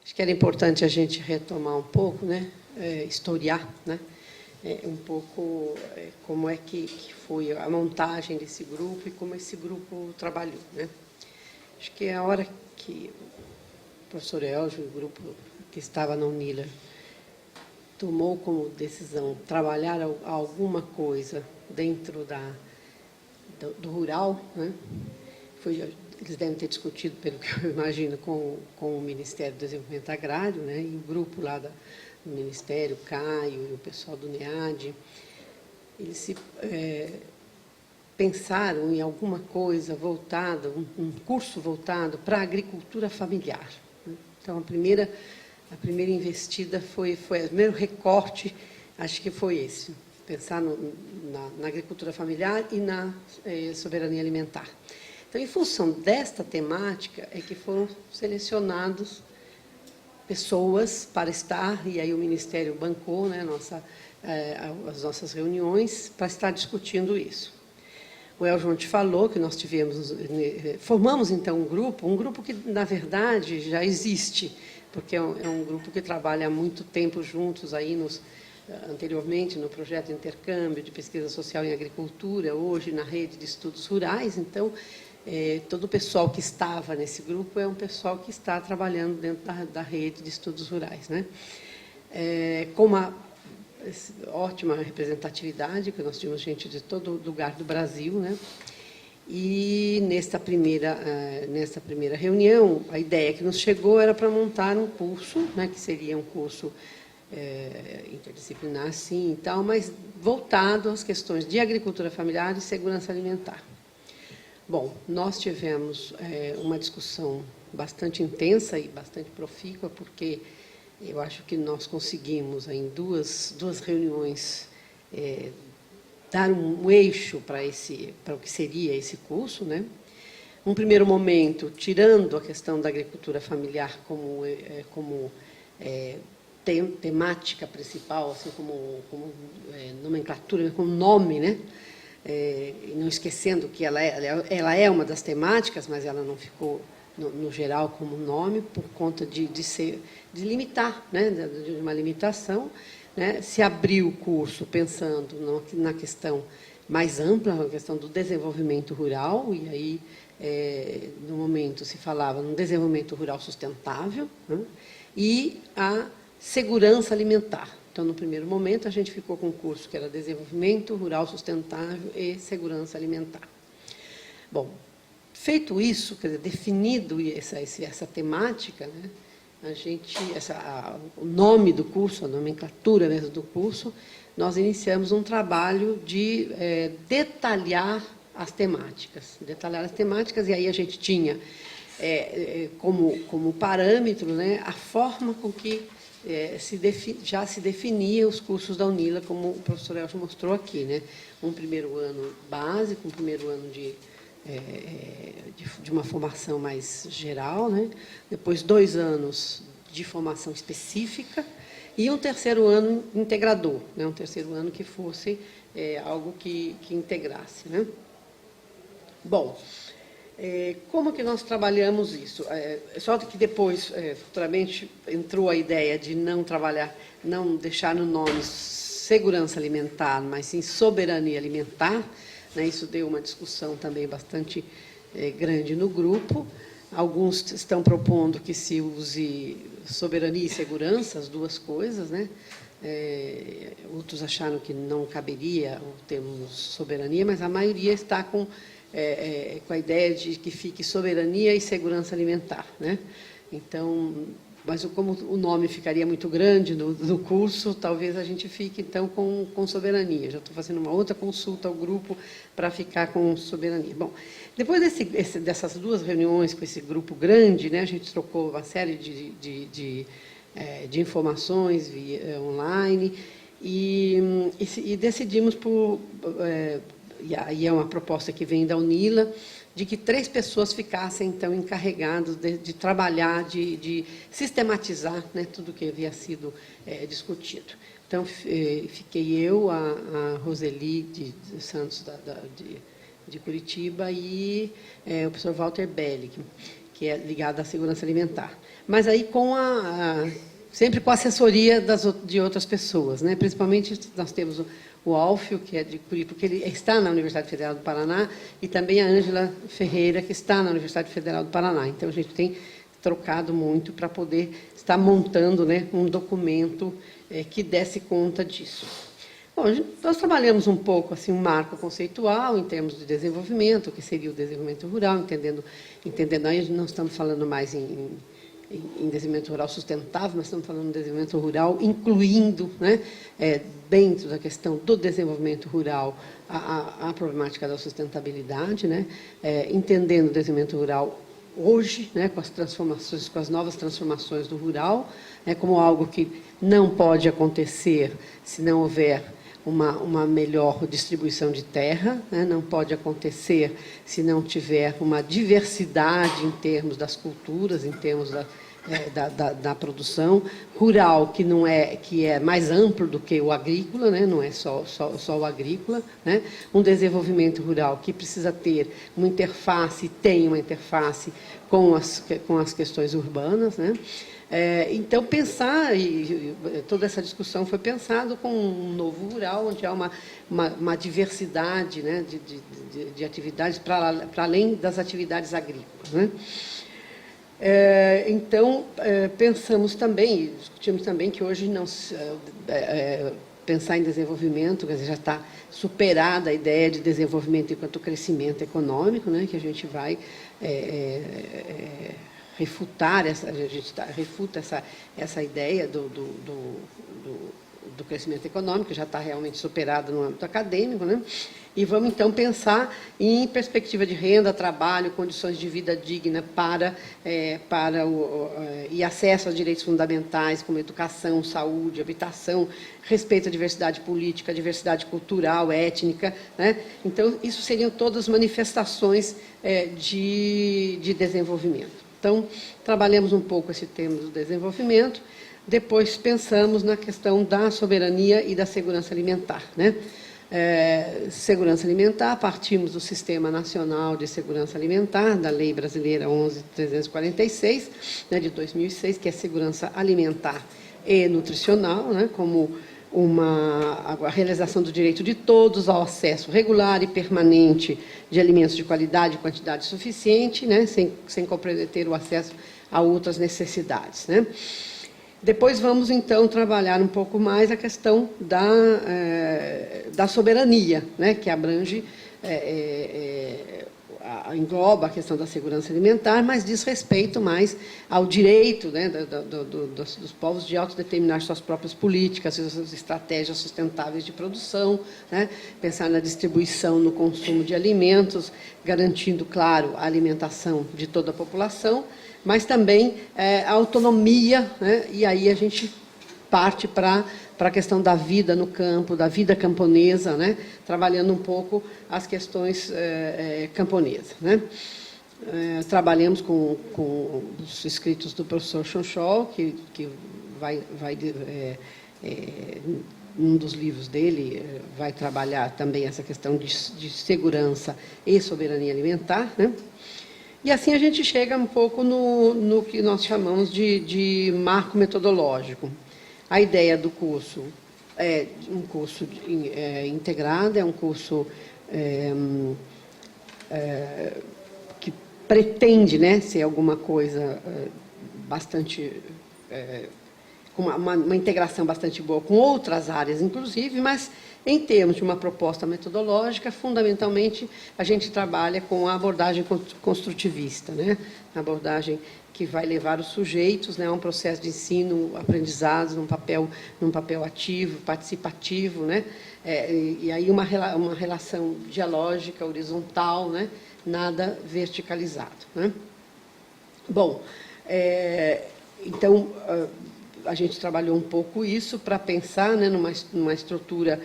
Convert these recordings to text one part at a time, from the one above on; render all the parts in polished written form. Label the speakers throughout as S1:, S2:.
S1: Acho que era importante a gente retomar um pouco, né, historiar, né, um pouco como é que foi a montagem desse grupo e como esse grupo trabalhou, né. Acho que a hora que o professor Elgio e o grupo que estava na Unila tomou como decisão trabalhar alguma coisa dentro do rural, né, eles devem ter discutido, pelo que eu imagino, com o Ministério do Desenvolvimento Agrário, né, e o grupo lá do Ministério, Caio e o pessoal do NEAD, eles pensaram em alguma coisa voltada, um curso voltado para a agricultura familiar, né. Então, a primeira investida foi o primeiro recorte, acho que foi esse, pensar na agricultura familiar e na soberania alimentar. Então, em função desta temática, é que foram selecionados pessoas para estar, e aí o Ministério bancou, né, as nossas reuniões, para estar discutindo isso. O Eljon te falou que nós formamos, então, um grupo que, na verdade, já existe, porque é um grupo que trabalha há muito tempo juntos, aí anteriormente no projeto de intercâmbio de pesquisa social em agricultura, hoje na rede de estudos rurais. Então, todo o pessoal que estava nesse grupo é um pessoal que está trabalhando dentro da rede de estudos rurais, né? Com uma ótima representatividade, que nós tínhamos gente de todo lugar do Brasil, né? E nesta primeira reunião, a ideia que nos chegou era para montar um curso, né, que seria um curso interdisciplinar, sim, e tal, mas voltado às questões de agricultura familiar e segurança alimentar. Bom, nós tivemos uma discussão bastante intensa e bastante profícua, porque eu acho que nós conseguimos, em duas reuniões, dar um eixo para o que seria esse curso, né? Um primeiro momento, tirando a questão da agricultura familiar como temática principal, assim como nomenclatura, como nome, né? Não esquecendo que ela é uma das temáticas, mas ela não ficou, no geral, como nome, por conta de limitar, né, de uma limitação, né. Se abriu o curso pensando na questão mais ampla, na questão do desenvolvimento rural, e aí, no momento, se falava no desenvolvimento rural sustentável, né, e a segurança alimentar. Então, no primeiro momento, a gente ficou com um curso que era Desenvolvimento Rural Sustentável e Segurança Alimentar. Bom, feito isso, quer dizer, definido essa temática, né, o nome do curso, a nomenclatura mesmo do curso, nós iniciamos um trabalho de detalhar as temáticas. E aí a gente tinha como parâmetro, né, a forma com que já se definia os cursos da Unila, como o professor Elcio mostrou aqui, né? Um primeiro ano básico, um primeiro ano de uma formação mais geral, né? Depois 2 anos de formação específica e um terceiro ano integrador, né? Um terceiro ano que fosse algo que integrasse, né? Bom, como que nós trabalhamos isso? Só que depois, futuramente, entrou a ideia de não deixar no nome segurança alimentar, mas sim soberania alimentar, né? Isso deu uma discussão também bastante grande no grupo. Alguns estão propondo que se use soberania e segurança, as duas coisas, né? Outros acharam que não caberia o termo soberania, mas a maioria está com a ideia de que fique soberania e segurança alimentar, né? Então, mas como o nome ficaria muito grande no curso, talvez a gente fique, então, com soberania. Já estou fazendo uma outra consulta ao grupo para ficar com soberania. Bom, depois dessas 2 reuniões com esse grupo grande, né, a gente trocou uma série de informações via online e decidimos por... e aí é uma proposta que vem da Unila, de que 3 pessoas ficassem, então, encarregadas de trabalhar, de sistematizar, né, tudo que havia sido discutido. Então, fiquei eu, a Roseli de Santos, de Curitiba, e o professor Walter Bellig. que é ligada à segurança alimentar. Mas aí sempre com a assessoria de outras pessoas, né? Principalmente nós temos o Alfio, que é de Curitiba, porque ele está na Universidade Federal do Paraná, e também a Ângela Ferreira, que está na Universidade Federal do Paraná. Então, a gente tem trocado muito para poder estar montando, né, um documento que desse conta disso. Bom, nós trabalhamos um pouco assim, um marco conceitual em termos de desenvolvimento, que seria o desenvolvimento rural, entendendo aí não estamos falando mais em desenvolvimento rural sustentável, mas estamos falando de desenvolvimento rural, incluindo, né, dentro da questão do desenvolvimento rural, a problemática da sustentabilidade, né, entendendo o desenvolvimento rural hoje, né, com as transformações, com as novas transformações do rural, né, como algo que não pode acontecer se não houver uma melhor distribuição de terra, né, não pode acontecer se não tiver uma diversidade em termos das culturas, em termos da produção rural, que é mais amplo do que o agrícola, né, não é só o agrícola, né, um desenvolvimento rural que precisa ter uma interface, tem uma interface com as questões urbanas, né. Então, pensar, e toda essa discussão foi pensada com um novo rural, onde há uma diversidade, né, de atividades para além das atividades agrícolas, né. Então, pensamos também, discutimos também que hoje não pensar em desenvolvimento, quer dizer, já está superada a ideia de desenvolvimento enquanto crescimento econômico, né, que a gente vai refutar refuta essa ideia do crescimento econômico, que já está realmente superada no âmbito acadêmico, né? E vamos, então, pensar em perspectiva de renda, trabalho, condições de vida digna e acesso a direitos fundamentais, como educação, saúde, habitação, respeito à diversidade política, diversidade cultural, étnica, né? Então, isso seriam todas manifestações de desenvolvimento. Então, trabalhamos um pouco esse tema do desenvolvimento, depois pensamos na questão da soberania e da segurança alimentar, né? Segurança alimentar, partimos do Sistema Nacional de Segurança Alimentar, da Lei Brasileira 11.346, né, de 2006, que é segurança alimentar e nutricional, né, como a realização do direito de todos ao acesso regular e permanente de alimentos de qualidade e quantidade suficiente, né, sem comprometer o acesso a outras necessidades, né. Depois vamos, então, trabalhar um pouco mais a questão da soberania, né, que abrange, engloba a questão da segurança alimentar, mas diz respeito mais ao direito, né, dos povos de autodeterminar suas próprias políticas, suas estratégias sustentáveis de produção, né, pensar na distribuição, no consumo de alimentos, garantindo, claro, a alimentação de toda a população, mas também a autonomia, né, e aí a gente parte para a questão da vida no campo, da vida camponesa, né, trabalhando um pouco as questões camponesas, né. Trabalhamos com os escritos do professor Chonchol, que vai um dos livros dele vai trabalhar também essa questão de segurança e soberania alimentar, né. E assim a gente chega um pouco no que nós chamamos de marco metodológico. A ideia do curso é um curso integrado, é um curso que pretende, né, ser alguma coisa bastante... com uma integração bastante boa com outras áreas, inclusive, mas, em termos de uma proposta metodológica, fundamentalmente, a gente trabalha com a abordagem construtivista, né? A abordagem que vai levar os sujeitos, né, a um processo de ensino, aprendizado, num papel ativo, participativo, né? E aí uma relação dialógica, horizontal, né? Nada verticalizado, né? Bom, então, a gente trabalhou um pouco isso para pensar, né, numa estrutura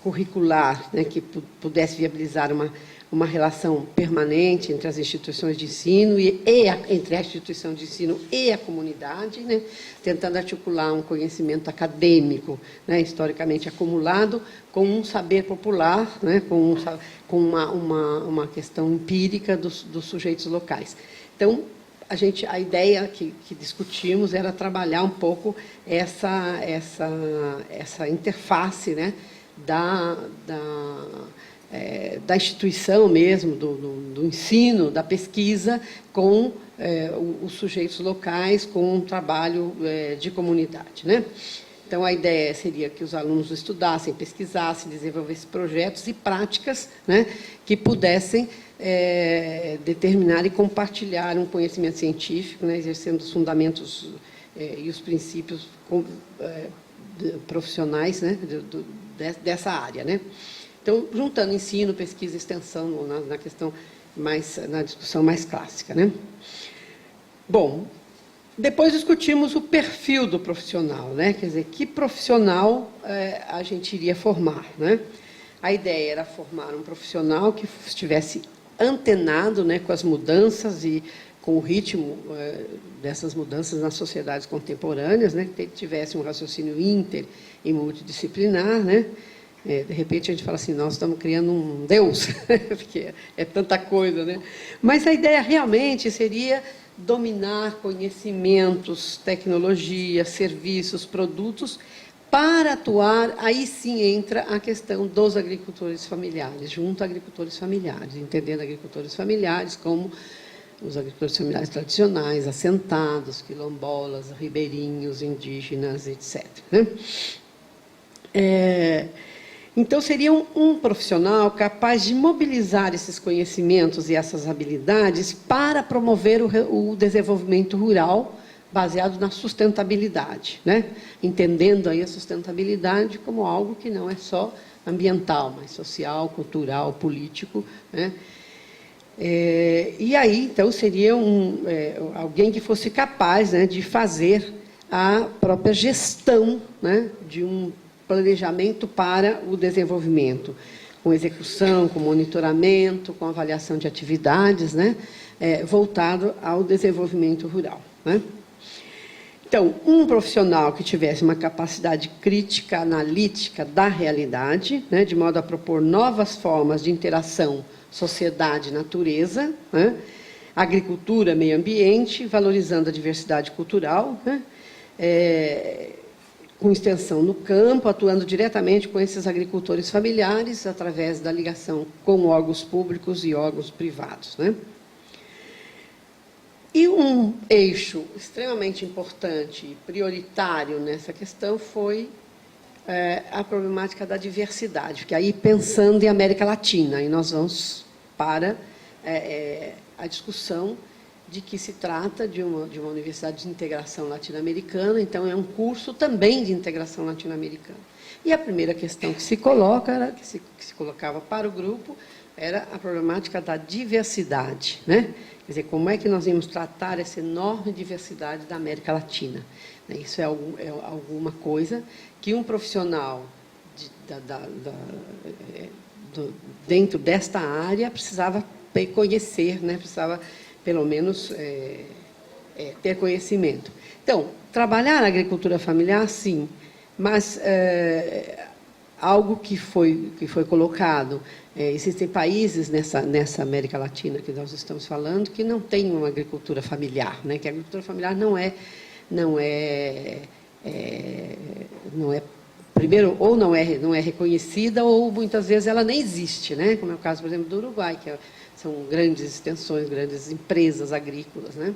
S1: curricular, né, que pudesse viabilizar uma relação permanente entre as instituições de ensino entre a instituição de ensino e a comunidade, né, tentando articular um conhecimento acadêmico, né, historicamente acumulado, com um saber popular, né, com uma questão empírica dos sujeitos locais. Então, a ideia que discutimos era trabalhar um pouco essa interface, né, da instituição mesmo, do ensino, da pesquisa, com os sujeitos locais, com um trabalho de comunidade, né? Então, a ideia seria que os alunos estudassem, pesquisassem, desenvolvessem projetos e práticas, né, que pudessem determinar e compartilhar um conhecimento científico, né, exercendo os fundamentos e os princípios profissionais, né, dessa área, né? Então, juntando ensino, pesquisa e extensão na discussão mais clássica, né? Bom, depois discutimos o perfil do profissional, né? Quer dizer, que profissional a gente iria formar, né? A ideia era formar um profissional que estivesse antenado, né, com as mudanças e com o ritmo dessas mudanças nas sociedades contemporâneas, né? Que tivesse um raciocínio inter e multidisciplinar, né? De repente, a gente fala assim, nós estamos criando um Deus, porque é tanta coisa, né? Mas a ideia realmente seria dominar conhecimentos, tecnologia, serviços, produtos, para atuar, aí sim entra a questão dos agricultores familiares, junto a agricultores familiares, entendendo agricultores familiares como os agricultores familiares tradicionais, assentados, quilombolas, ribeirinhos, indígenas, etc., né? Então, seria um profissional capaz de mobilizar esses conhecimentos e essas habilidades para promover o desenvolvimento rural baseado na sustentabilidade, né? Entendendo aí a sustentabilidade como algo que não é só ambiental, mas social, cultural, político, né? E aí, então, seria alguém que fosse capaz, né, de fazer a própria gestão, né, de um planejamento para o desenvolvimento, com execução, com monitoramento, com avaliação de atividades, né, voltado ao desenvolvimento rural, né? Então, um profissional que tivesse uma capacidade crítica, analítica da realidade, né, de modo a propor novas formas de interação sociedade-natureza, né, agricultura, meio ambiente, valorizando a diversidade cultural, né, com extensão no campo, atuando diretamente com esses agricultores familiares, através da ligação com órgãos públicos e órgãos privados, né? E um eixo extremamente importante e prioritário nessa questão foi a problemática da diversidade, porque aí, pensando em América Latina, aí nós vamos para a discussão de que se trata de uma universidade de integração latino-americana, então é um curso também de integração latino-americana. E a primeira questão que se coloca, que se colocava para o grupo, era a problemática da diversidade, né? Quer dizer, como é que nós íamos tratar essa enorme diversidade da América Latina? Isso é alguma coisa que um profissional dentro desta área precisava conhecer, né? Precisava, pelo menos, ter conhecimento. Então, trabalhar a agricultura familiar, sim, mas algo que foi colocado, existem países nessa América Latina que nós estamos falando que não tem uma agricultura familiar, né? Que a agricultura familiar não é primeiro, ou não é reconhecida, ou muitas vezes ela nem existe, né? Como é o caso, por exemplo, do Uruguai, que são grandes extensões, grandes empresas agrícolas, né?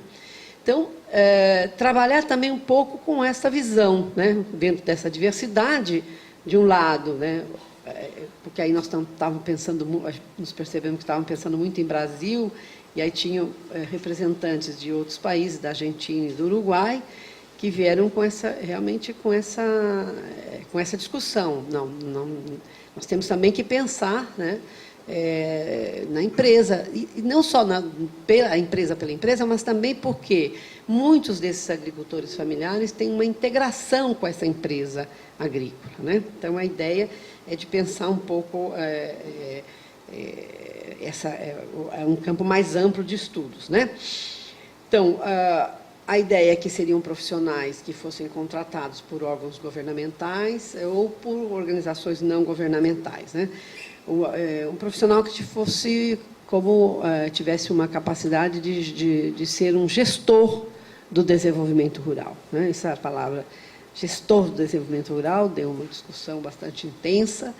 S1: Então, trabalhar também um pouco com essa visão, né? Dentro dessa diversidade, de um lado, né? Porque aí nós estávamos pensando, nos percebemos que estávamos pensando muito em Brasil, e aí tinham representantes de outros países, da Argentina e do Uruguai, que vieram realmente com essa discussão. Nós temos também que pensar, né, na empresa, e não só pela empresa, mas também porque muitos desses agricultores familiares têm uma integração com essa empresa agrícola, né? Então, a ideia é de pensar um pouco, é um campo mais amplo de estudos, né? Então, a ideia é que seriam profissionais que fossem contratados por órgãos governamentais ou por organizações não governamentais, né? Um profissional que fosse tivesse uma capacidade de ser um gestor do desenvolvimento rural, né? Essa palavra, gestor do desenvolvimento rural, deu uma discussão bastante intensa,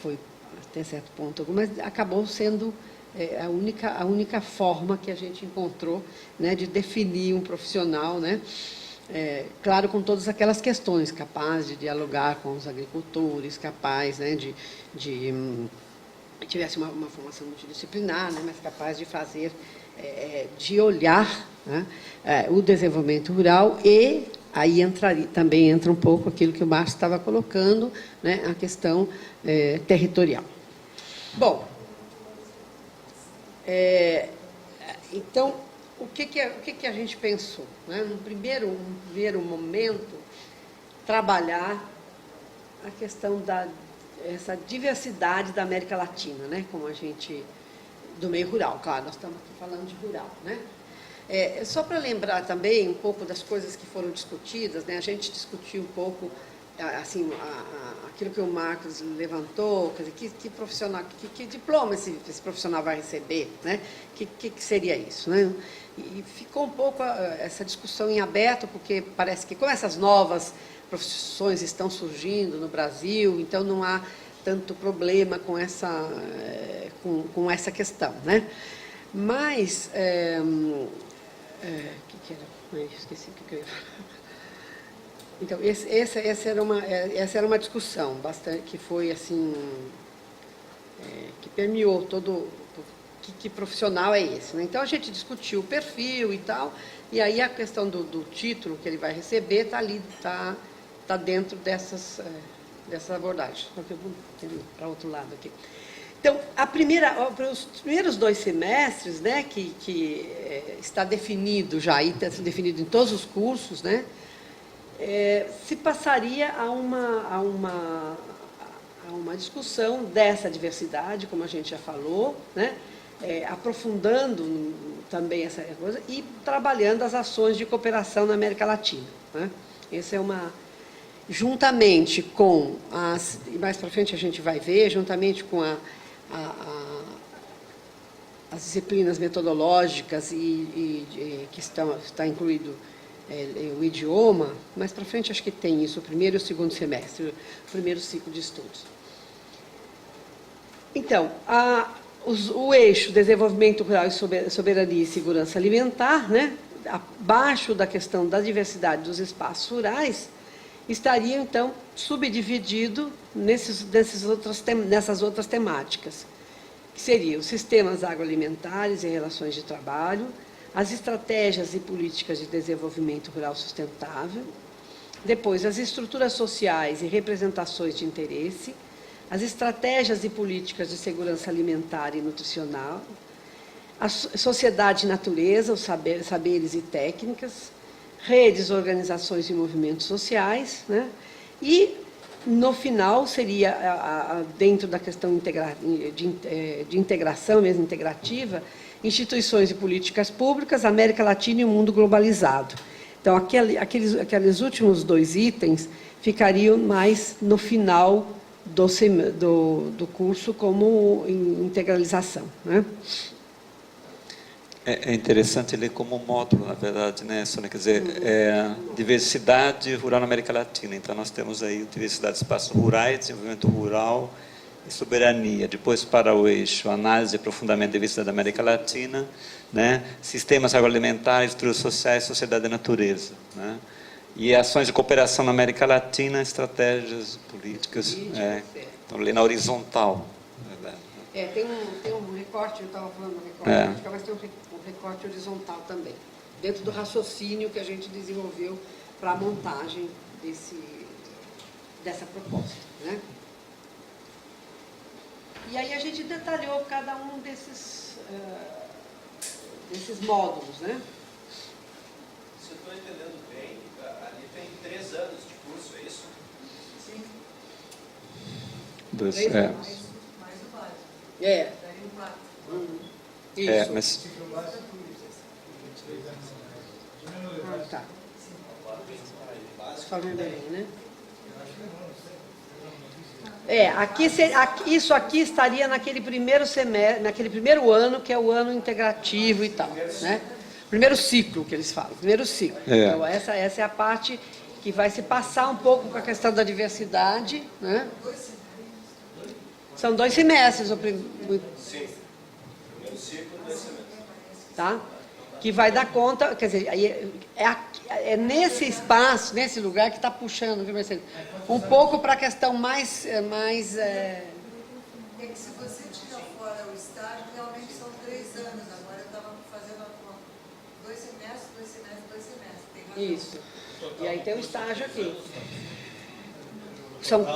S1: foi até certo ponto, mas acabou sendo a única forma que a gente encontrou, né, de definir um profissional, né? Claro, com todas aquelas questões, capaz de dialogar com os agricultores, capaz, né, tivesse uma formação multidisciplinar, né, mas capaz de fazer, de olhar, né, o desenvolvimento rural, e aí também entra um pouco aquilo que o Márcio estava colocando, né, a questão territorial. Bom, então, o que a gente pensou, né? No primeiro momento, trabalhar a questão essa diversidade da América Latina, né? Como do meio rural, claro, nós estamos aqui falando de rural, né? Só para lembrar também um pouco das coisas que foram discutidas, né? A gente discutiu um pouco, assim, aquilo que o Marcos levantou, quer dizer, que profissional, que diploma esse profissional vai receber, né? Que seria isso, né? E ficou um pouco essa discussão em aberto, porque parece que, como essas novas profissões estão surgindo no Brasil, então não há tanto problema com essa questão, né? Mas, que era? Esqueci o que eu ia falar. Então, essa era uma discussão bastante, que foi assim, que permeou todo que profissional é esse, né? Então, a gente discutiu o perfil e tal, e aí a questão do título que ele vai receber está ali, está dentro dessas abordagens. Só que eu vou para outro lado aqui. Então, os primeiros 2 semestres, né, que está definido já, e está definido em todos os cursos, né, se passaria a uma discussão dessa diversidade, como a gente já falou, né, aprofundando também essa coisa e trabalhando as ações de cooperação na América Latina, né. Essa é juntamente com e mais para frente a gente vai ver, juntamente com as disciplinas metodológicas que está incluído o idioma, mais para frente acho que tem isso, o primeiro e o segundo semestre, o primeiro ciclo de estudos. Então, o eixo desenvolvimento rural e soberania e segurança alimentar, né, abaixo da questão da diversidade dos espaços rurais, estaria, então, subdividido nessas outras temáticas, que seriam os sistemas agroalimentares e relações de trabalho, as estratégias e políticas de desenvolvimento rural sustentável, depois as estruturas sociais e representações de interesse, as estratégias e políticas de segurança alimentar e nutricional, a sociedade e natureza, os saberes e técnicas, redes, organizações e movimentos sociais, né? E, no final, seria, dentro da questão de integração, mesmo integrativa, instituições e políticas públicas, América Latina e o mundo globalizado. Então, aqueles últimos 2 itens ficariam mais no final do curso como integralização, né?
S2: É interessante ler como módulo, na verdade, né, Sônia? Quer dizer, diversidade rural na América Latina. Então, nós temos aí diversidade de espaços rurais, desenvolvimento rural e soberania. Depois, para o eixo, análise e aprofundamento da diversidade da América Latina, né, sistemas agroalimentares, estruturas sociais, sociedade e natureza, né? E ações de cooperação na América Latina, estratégias políticas. Então, ler na horizontal.
S1: Tem um recorte, eu estava falando do recorte, mas tem um recorte horizontal também, dentro do raciocínio que a gente desenvolveu para a montagem dessa proposta, né? E aí a gente detalhou cada um desses módulos, né?
S3: Se eu estou entendendo bem, ali tem 3 anos de curso, é isso?
S1: Sim.
S2: Dois,
S1: Mais o básico. É. Isso.
S2: Mas
S1: Tá. Falando bem, né? Isso aqui estaria naquele primeiro semestre, naquele primeiro ano, que é o ano integrativo e tal, né? Primeiro ciclo, que eles falam, primeiro ciclo. Então, essa é a parte que vai se passar um pouco com a questão da diversidade, né? São 2 semestres.
S3: Sim. Primeiro ciclo, 2 semestres.
S1: Tá? Que vai dar conta, quer dizer, é nesse espaço, nesse lugar que está puxando, viu, Marcelo? Um pouco para a questão mais
S4: É que se você tira fora o estágio, realmente são 3 anos. Agora eu estava fazendo a conta. 2 semestres, 2 semestres, 2 semestres. Tem razão.
S1: isso. E aí tem o estágio aqui. São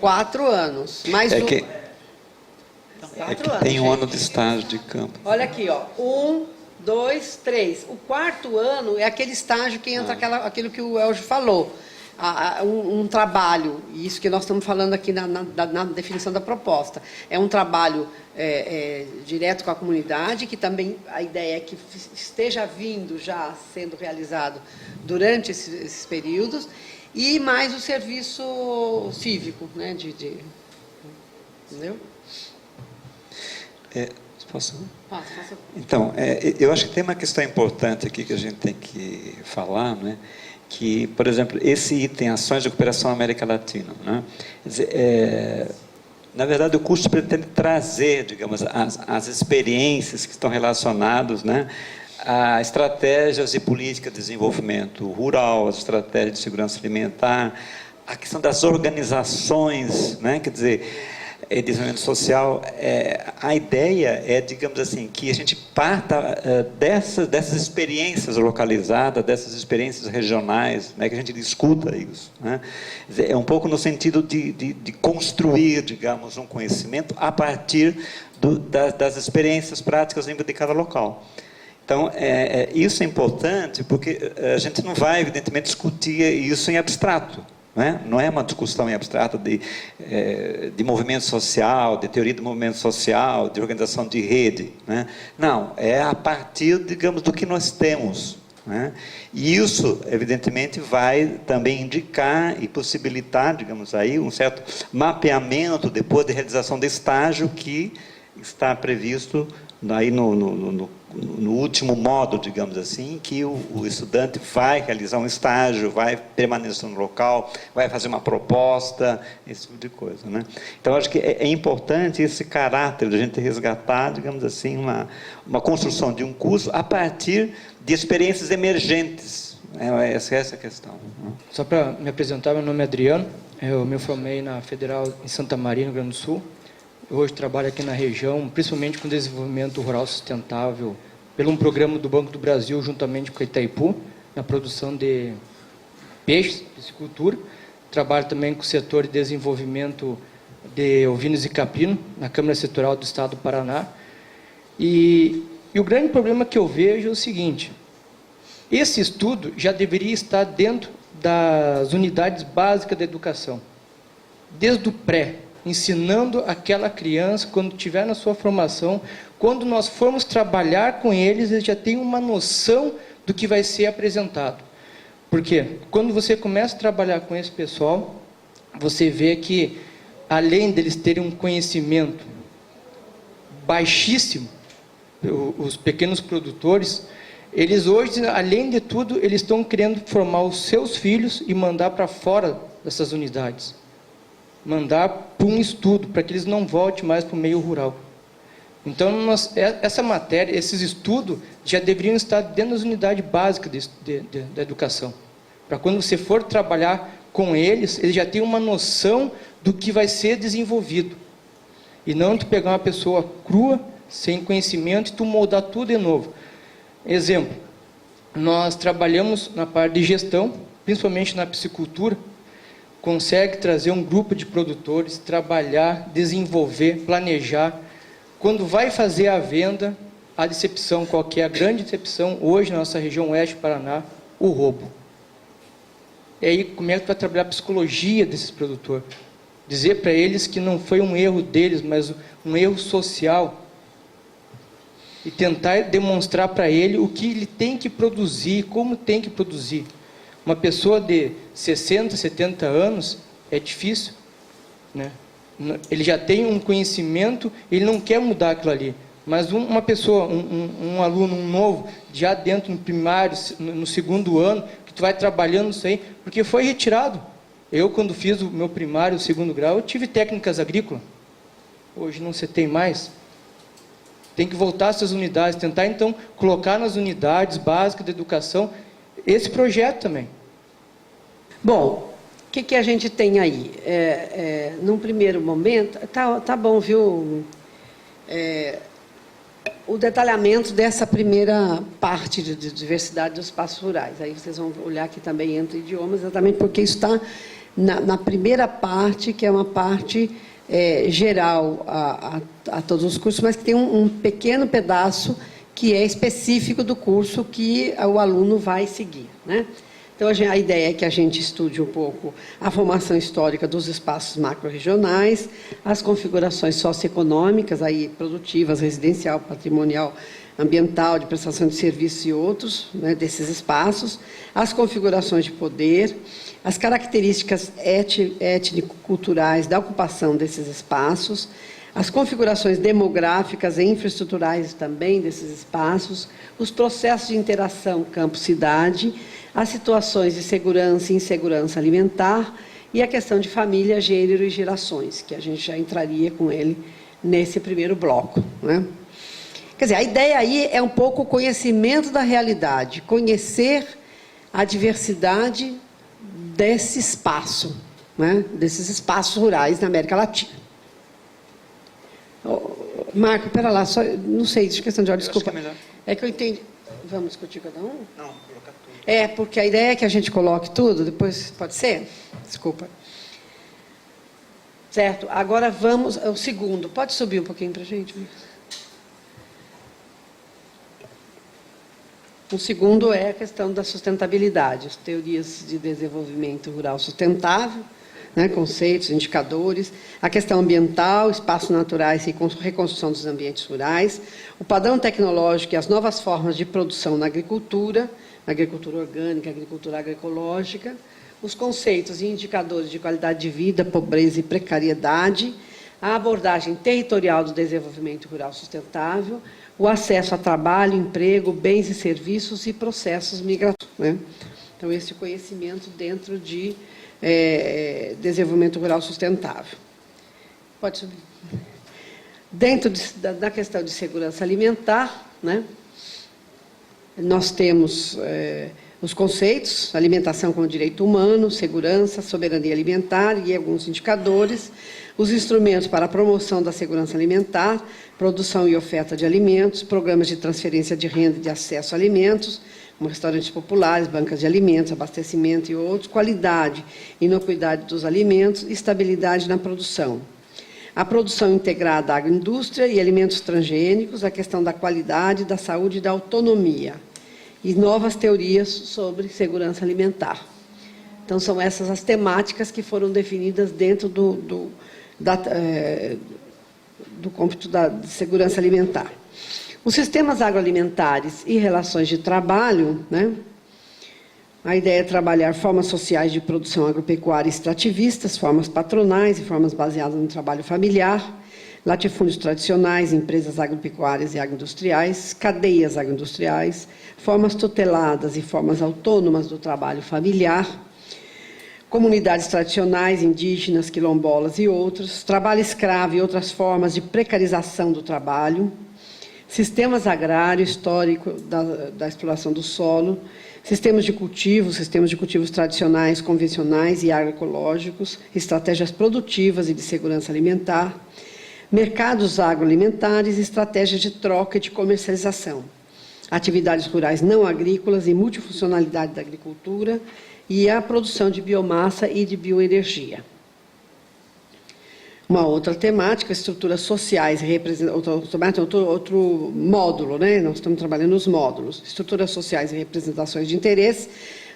S1: 4 anos. Mais
S2: é
S1: um.
S2: que,
S1: Quatro
S2: que
S1: anos,
S2: tem um
S1: gente.
S2: ano de estágio de campo.
S1: Olha aqui, ó. 1, 2, 3. O 4º ano é aquele estágio que entra aquilo que o Elgio falou. Um trabalho, e isso que nós estamos falando aqui na definição da proposta. É um trabalho direto com a comunidade, que também a ideia é que esteja vindo já sendo realizado durante esses períodos, e mais o serviço cívico, né? Entendeu?
S2: Posso?
S1: Passa.
S2: Então, eu acho que tem uma questão importante aqui que a gente tem que falar, né? Que, por exemplo, esse item, ações de cooperação na América Latina, né? Quer dizer, na verdade, o curso pretende trazer, digamos, as experiências que estão relacionadas, né, a estratégias e políticas de desenvolvimento rural, as estratégias de segurança alimentar, a questão das organizações, né, quer dizer, desenvolvimento social. A ideia é, digamos assim, que a gente parta dessas experiências localizadas, dessas experiências regionais, né, que a gente discuta isso, né? É um pouco no sentido de construir, digamos, um conhecimento a partir das experiências práticas de cada local. Então, isso é importante, porque a gente não vai, evidentemente, discutir isso em abstrato. Não é uma discussão em abstrato de movimento social, de teoria do movimento social, de organização de rede, né? Não, é a partir, digamos, do que nós temos, né? E isso, evidentemente, vai também indicar e possibilitar, digamos aí, um certo mapeamento depois de realização de estágio que está previsto aí no último modo, digamos assim, que o estudante vai realizar um estágio, vai permanecer no local, vai fazer uma proposta, esse tipo de coisa, né? Então, acho que é importante esse caráter de a gente resgatar, digamos assim, uma construção de um curso a partir de experiências emergentes. Essa é a questão.
S5: Só para me apresentar, meu nome é Adriano, eu me formei na Federal em Santa Maria, no Rio Grande do Sul. Eu hoje trabalho aqui na região, principalmente com desenvolvimento rural sustentável, pelo um programa do Banco do Brasil, juntamente com a Itaipu, na produção de peixes, piscicultura. Trabalho também com o setor de desenvolvimento de ovinos e caprino, na Câmara Setorial do Estado do Paraná. E o grande problema que eu vejo é o seguinte: esse estudo já deveria estar dentro das unidades básicas da educação, desde o pré, ensinando aquela criança, quando estiver na sua formação, quando nós formos trabalhar com eles, eles já têm uma noção do que vai ser apresentado. Porque quando você começa a trabalhar com esse pessoal, você vê que, além deles terem um conhecimento baixíssimo, os pequenos produtores, eles hoje, além de tudo, eles estão querendo formar os seus filhos e mandar para fora dessas unidades. Mandar para um estudo, para que eles não voltem mais para o meio rural. Então, essa matéria, esses estudos, já deveriam estar dentro das unidades básicas da educação. Para quando você for trabalhar com eles, eles já têm uma noção do que vai ser desenvolvido. E não tu pegar uma pessoa crua, sem conhecimento, e tu moldar tudo de novo. Exemplo, nós trabalhamos na parte de gestão, principalmente na piscicultura, consegue trazer um grupo de produtores, trabalhar, desenvolver, planejar. Quando vai fazer a venda, a decepção, qual que é a grande decepção hoje na nossa região oeste do Paraná? O roubo. E aí, como é que vai trabalhar a psicologia desses produtores? Dizer para eles que não foi um erro deles, mas um erro social. E tentar demonstrar para ele o que ele tem que produzir, como tem que produzir. Uma pessoa de 60, 70 anos, é difícil, né? Ele já tem um conhecimento, ele não quer mudar aquilo ali. Mas uma pessoa, um aluno, um novo, já dentro no primário, no segundo ano, que tu vai trabalhando isso aí, porque foi retirado. Eu, quando fiz o meu primário, o segundo grau, eu tive técnicas agrícolas. Hoje não se tem mais. Tem que voltar essas unidades, tentar, então, colocar nas unidades básicas de educação esse projeto também.
S1: Bom, o que a gente tem aí? Num primeiro momento, tá bom, viu? O detalhamento dessa primeira parte de diversidade dos espaços rurais. Aí vocês vão olhar aqui também entre idiomas, exatamente porque isso está na primeira parte, que é uma parte geral a todos os cursos, mas que tem um pequeno pedaço que é específico do curso que o aluno vai seguir, né? Então, a ideia é que a gente estude um pouco a formação histórica dos espaços macro-regionais, as configurações socioeconômicas, aí, produtivas, residencial, patrimonial, ambiental, de prestação de serviços e outros, né, desses espaços, as configurações de poder, as características étnico-culturais da ocupação desses espaços, as configurações demográficas e infraestruturais também desses espaços, os processos de interação campo-cidade, as situações de segurança e insegurança alimentar e a questão de família, gênero e gerações, que a gente já entraria com ele nesse primeiro bloco, né? Quer dizer, a ideia aí é um pouco o conhecimento da realidade, conhecer a diversidade desse espaço, né? Desses espaços rurais na América Latina. Marco, espera lá, só, não sei, de questão de ordem, desculpa. É que eu entendi. Vamos discutir cada um?
S2: Não, colocar tudo.
S1: Porque a ideia é que a gente coloque tudo, depois, pode ser? Desculpa. Certo, agora vamos ao segundo. Pode subir um pouquinho para a gente? O segundo é a questão da sustentabilidade, as teorias de desenvolvimento rural sustentável, né, conceitos, indicadores, a questão ambiental, espaços naturais e reconstrução dos ambientes rurais, o padrão tecnológico e as novas formas de produção na agricultura orgânica, agricultura agroecológica, os conceitos e indicadores de qualidade de vida, pobreza e precariedade, a abordagem territorial do desenvolvimento rural sustentável, o acesso a trabalho, emprego, bens e serviços e processos migratórios, né? Então, esse conhecimento dentro de desenvolvimento rural sustentável. Pode subir. Dentro da questão de segurança alimentar, né, nós temos os conceitos, alimentação como direito humano, segurança, soberania alimentar e alguns indicadores, os instrumentos para a promoção da segurança alimentar, produção e oferta de alimentos, programas de transferência de renda e de acesso a alimentos, como restaurantes populares, bancas de alimentos, abastecimento e outros, qualidade e inocuidade dos alimentos, estabilidade na produção. A produção integrada da agroindústria e alimentos transgênicos, a questão da qualidade, da saúde e da autonomia. E novas teorias sobre segurança alimentar. Então, são essas as temáticas que foram definidas dentro do cômputo da segurança alimentar. Os sistemas agroalimentares e relações de trabalho, né? A ideia é trabalhar formas sociais de produção agropecuária extrativistas, formas patronais e formas baseadas no trabalho familiar, latifúndios tradicionais, empresas agropecuárias e agroindustriais, cadeias agroindustriais, formas tuteladas e formas autônomas do trabalho familiar, comunidades tradicionais, indígenas, quilombolas e outros, trabalho escravo e outras formas de precarização do trabalho, sistemas agrários, histórico da exploração do solo, sistemas de cultivos tradicionais, convencionais e agroecológicos, estratégias produtivas e de segurança alimentar, mercados agroalimentares, estratégias de troca e de comercialização, atividades rurais não agrícolas e multifuncionalidade da agricultura e a produção de biomassa e de bioenergia. Uma outra temática, estruturas sociais e outro módulo, né? Nós estamos trabalhando nos módulos. Estruturas sociais e representações de interesse.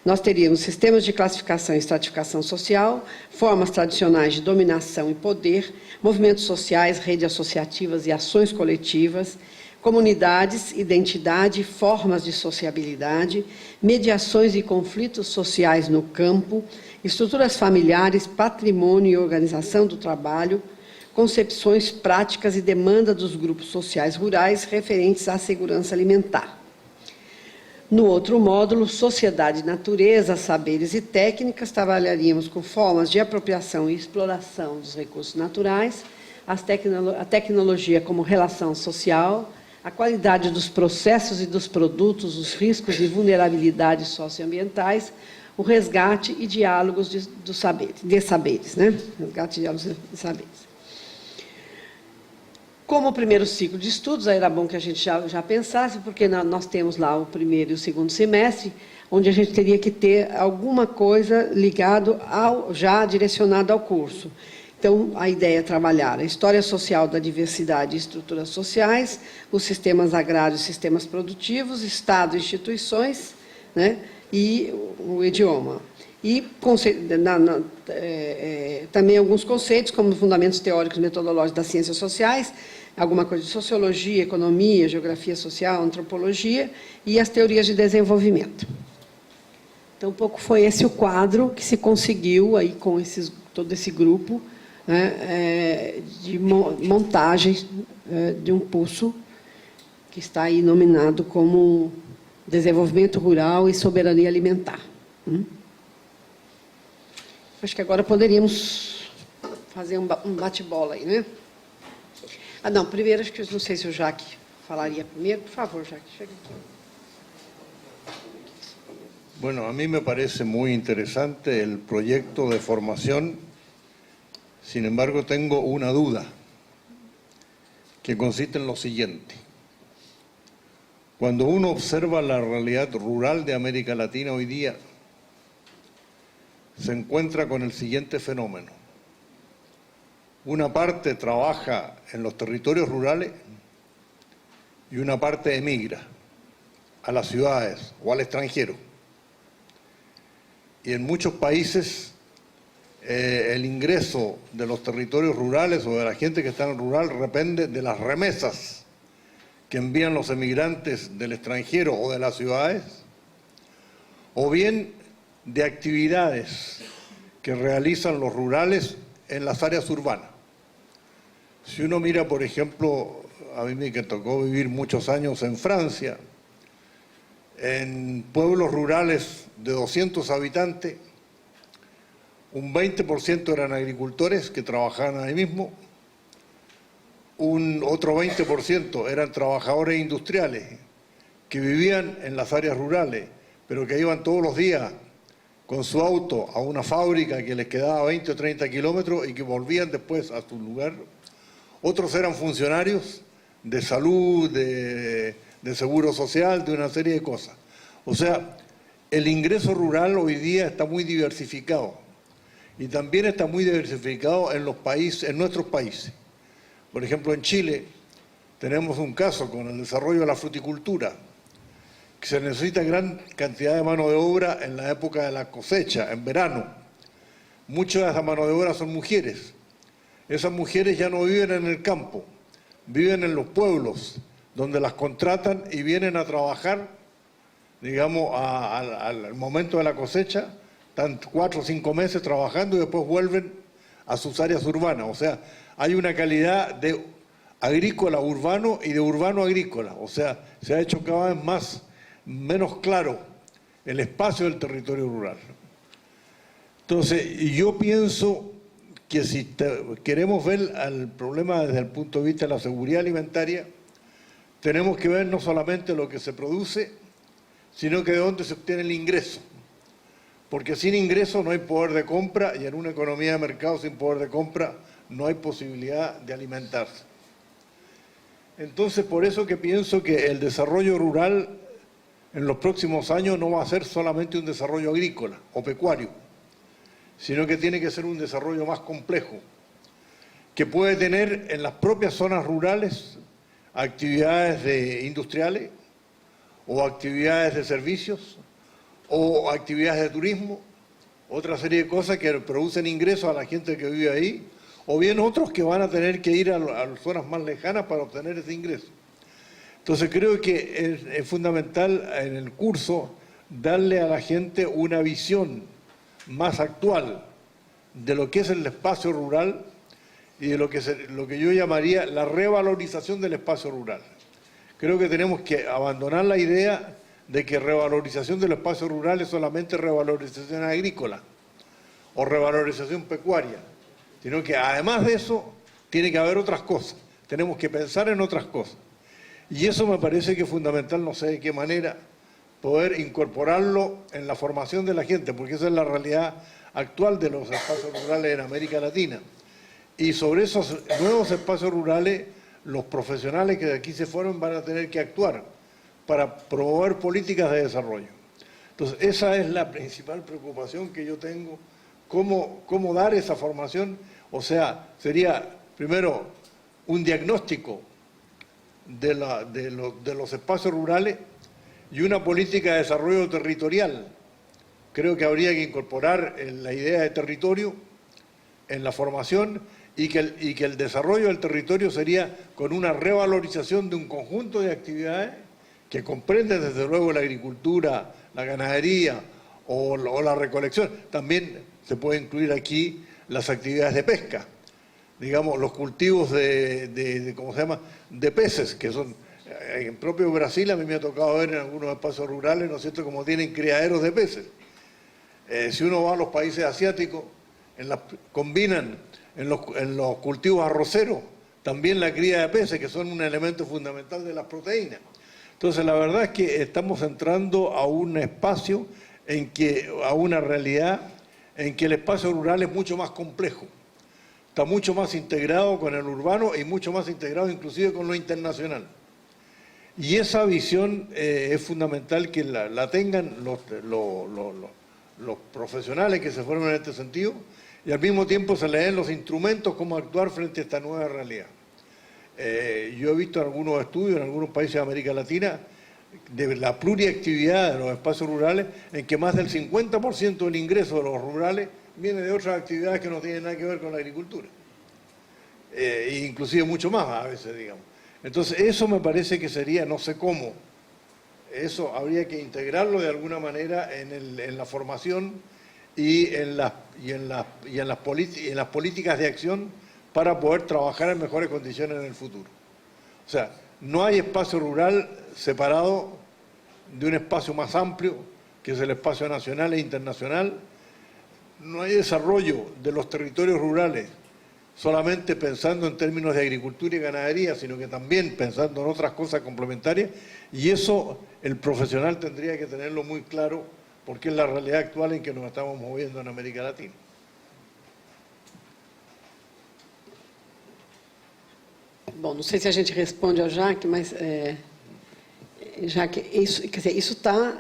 S1: Nós teríamos sistemas de classificação e estratificação social, formas tradicionais de dominação e poder, movimentos sociais, redes associativas e ações coletivas, comunidades, identidade, formas de sociabilidade, mediações e conflitos sociais no campo, estruturas familiares, patrimônio e organização do trabalho, concepções práticas e demanda dos grupos sociais rurais referentes à segurança alimentar. No outro módulo, sociedade, natureza, saberes e técnicas, trabalharíamos com formas de apropriação e exploração dos recursos naturais, a tecnologia como relação social, a qualidade dos processos e dos produtos, os riscos e vulnerabilidades socioambientais, o resgate e diálogos de saberes, né? Resgate e diálogos de saberes. Como o primeiro ciclo de estudos, aí era bom que a gente já pensasse, porque nós temos lá o primeiro e o segundo semestre, onde a gente teria que ter alguma coisa ligado já direcionado ao curso. Então, a ideia é trabalhar a história social da diversidade e estruturas sociais, os sistemas agrários e sistemas produtivos, Estado e instituições, né? E o idioma. E também alguns conceitos, como fundamentos teóricos e metodológicos das ciências sociais, alguma coisa de sociologia, economia, geografia social, antropologia e as teorias de desenvolvimento. Então, um pouco foi esse o quadro que se conseguiu aí com todo esse grupo, né, de montagem de um pulso que está aí nominado como Desenvolvimento Rural e Soberania Alimentar. Acho que agora poderíamos fazer um bate-bola aí, né? Ah, não, primeiro, acho que não sei se o Jaque falaria primeiro. Por favor, Jaque, chega aqui.
S6: Bueno, a mí me parece muy interesante el proyecto de formación. Sin embargo, tengo una duda, que consiste en lo siguiente. Cuando uno observa la realidad rural de América Latina hoy día, se encuentra con el siguiente fenómeno. Una parte trabaja en los territorios rurales y una parte emigra a las ciudades o al extranjero. Y en muchos países el ingreso de los territorios rurales o de la gente que está en el rural depende de las remesas que envían los emigrantes del extranjero o de las ciudades, o bien de actividades que realizan los rurales en las áreas urbanas. Si uno mira, por ejemplo, a mí me tocó vivir muchos años en Francia, en pueblos rurales de 200 habitantes, un 20% eran agricultores que trabajaban ahí mismo, un otro 20% eran trabajadores industriales que vivían en las áreas rurales, pero que iban todos los días con su auto a una fábrica que les quedaba 20 o 30 kilómetros y que volvían después a su lugar. Otros eran funcionarios de salud, de seguro social, de una serie de cosas. O sea, el ingreso rural hoy día está muy diversificado y también está muy diversificado en nuestros países. Por ejemplo, en Chile tenemos un caso con el desarrollo de la fruticultura, que se necesita gran cantidad de mano de obra en la época de la cosecha, en verano. Muchas de esas mano de obra son mujeres. Esas mujeres ya no viven en el campo, viven en los pueblos, donde las contratan y vienen a trabajar, digamos, al momento de la cosecha, están 4 o 5 meses trabajando y después vuelven a sus áreas urbanas. O sea, hay una calidad de agrícola urbano y de urbano agrícola. O sea, se ha hecho cada vez menos claro el espacio del territorio rural. Entonces, yo pienso que si queremos ver al problema desde el punto de vista de la seguridad alimentaria, tenemos que ver no solamente lo que se produce, sino que de dónde se obtiene el ingreso. Porque sin ingreso no hay poder de compra y en una economía de mercado sin poder de compra no hay posibilidad de alimentarse. Entonces, por eso que pienso que el desarrollo rural en los próximos años no va a ser solamente un desarrollo agrícola o pecuario, sino que tiene que ser un desarrollo más complejo, que puede tener en las propias zonas rurales actividades industriales o actividades de servicios o actividades de turismo, otra serie de cosas que producen ingresos a la gente que vive ahí, o bien otros que van a tener que ir a las zonas más lejanas para obtener ese ingreso. Entonces creo que es fundamental en el curso darle a la gente una visión más actual de lo que es el espacio rural y de lo que yo llamaría la revalorización del espacio rural. Creo que tenemos que abandonar la idea de que revalorización del espacio rural es solamente revalorización agrícola o revalorización pecuaria, sino que además de eso tiene que haber otras cosas, tenemos que pensar en otras cosas. Y eso me parece que es fundamental, no sé de qué manera, poder incorporarlo en la formación de la gente, porque esa es la realidad actual de los espacios rurales en América Latina. Y sobre esos nuevos espacios rurales, los profesionales que de aquí se formen van a tener que actuar para promover políticas de desarrollo. Entonces, esa es la principal preocupación que yo tengo, cómo dar esa formación. O sea, sería primero un diagnóstico de los espacios rurales y una política de desarrollo territorial. Creo que habría que incorporar la idea de territorio en la formación y que el desarrollo del territorio sería con una revalorización de un conjunto de actividades que comprende desde luego la agricultura, la ganadería o la recolección. También se puede incluir aquí las actividades de pesca, digamos, los cultivos ¿cómo se llama?, de peces, que son, en propio Brasil a mí me ha tocado ver en algunos espacios rurales, ¿no es cierto?, como tienen criaderos de peces. Si uno va a los países asiáticos, combinan en los cultivos arroceros también la cría de peces, que son un elemento fundamental de las proteínas. Entonces, la verdad es que estamos entrando a un espacio a una realidad en que el espacio rural es mucho más complejo. Está mucho más integrado con el urbano y mucho más integrado inclusive con lo internacional. Y esa visión es fundamental que la tengan los profesionales que se forman en este sentido y al mismo tiempo se le den los instrumentos cómo actuar frente a esta nueva realidad. Yo he visto algunos estudios en algunos países de América Latina de la pluriactividad de los espacios rurales en que más del 50% del ingreso de los rurales viene de otras actividades que no tienen nada que ver con la agricultura. Inclusive mucho más a veces, digamos. Entonces eso me parece que sería, no sé cómo, eso habría que integrarlo de alguna manera en la formación y en las políticas de acción para poder trabajar en mejores condiciones en el futuro. O sea, no hay espacio rural separado de un espacio más amplio, que es el espacio nacional e internacional. No hay desarrollo de los territorios rurales solamente pensando en términos de agricultura y ganadería, sino que también pensando en otras cosas complementarias, y eso el profesional tendría que tenerlo muy claro, porque es la realidad actual en que nos estamos moviendo en América Latina.
S1: Bom, não sei se a gente responde ao Jacques, mas Jacques, isso, quer dizer, isso está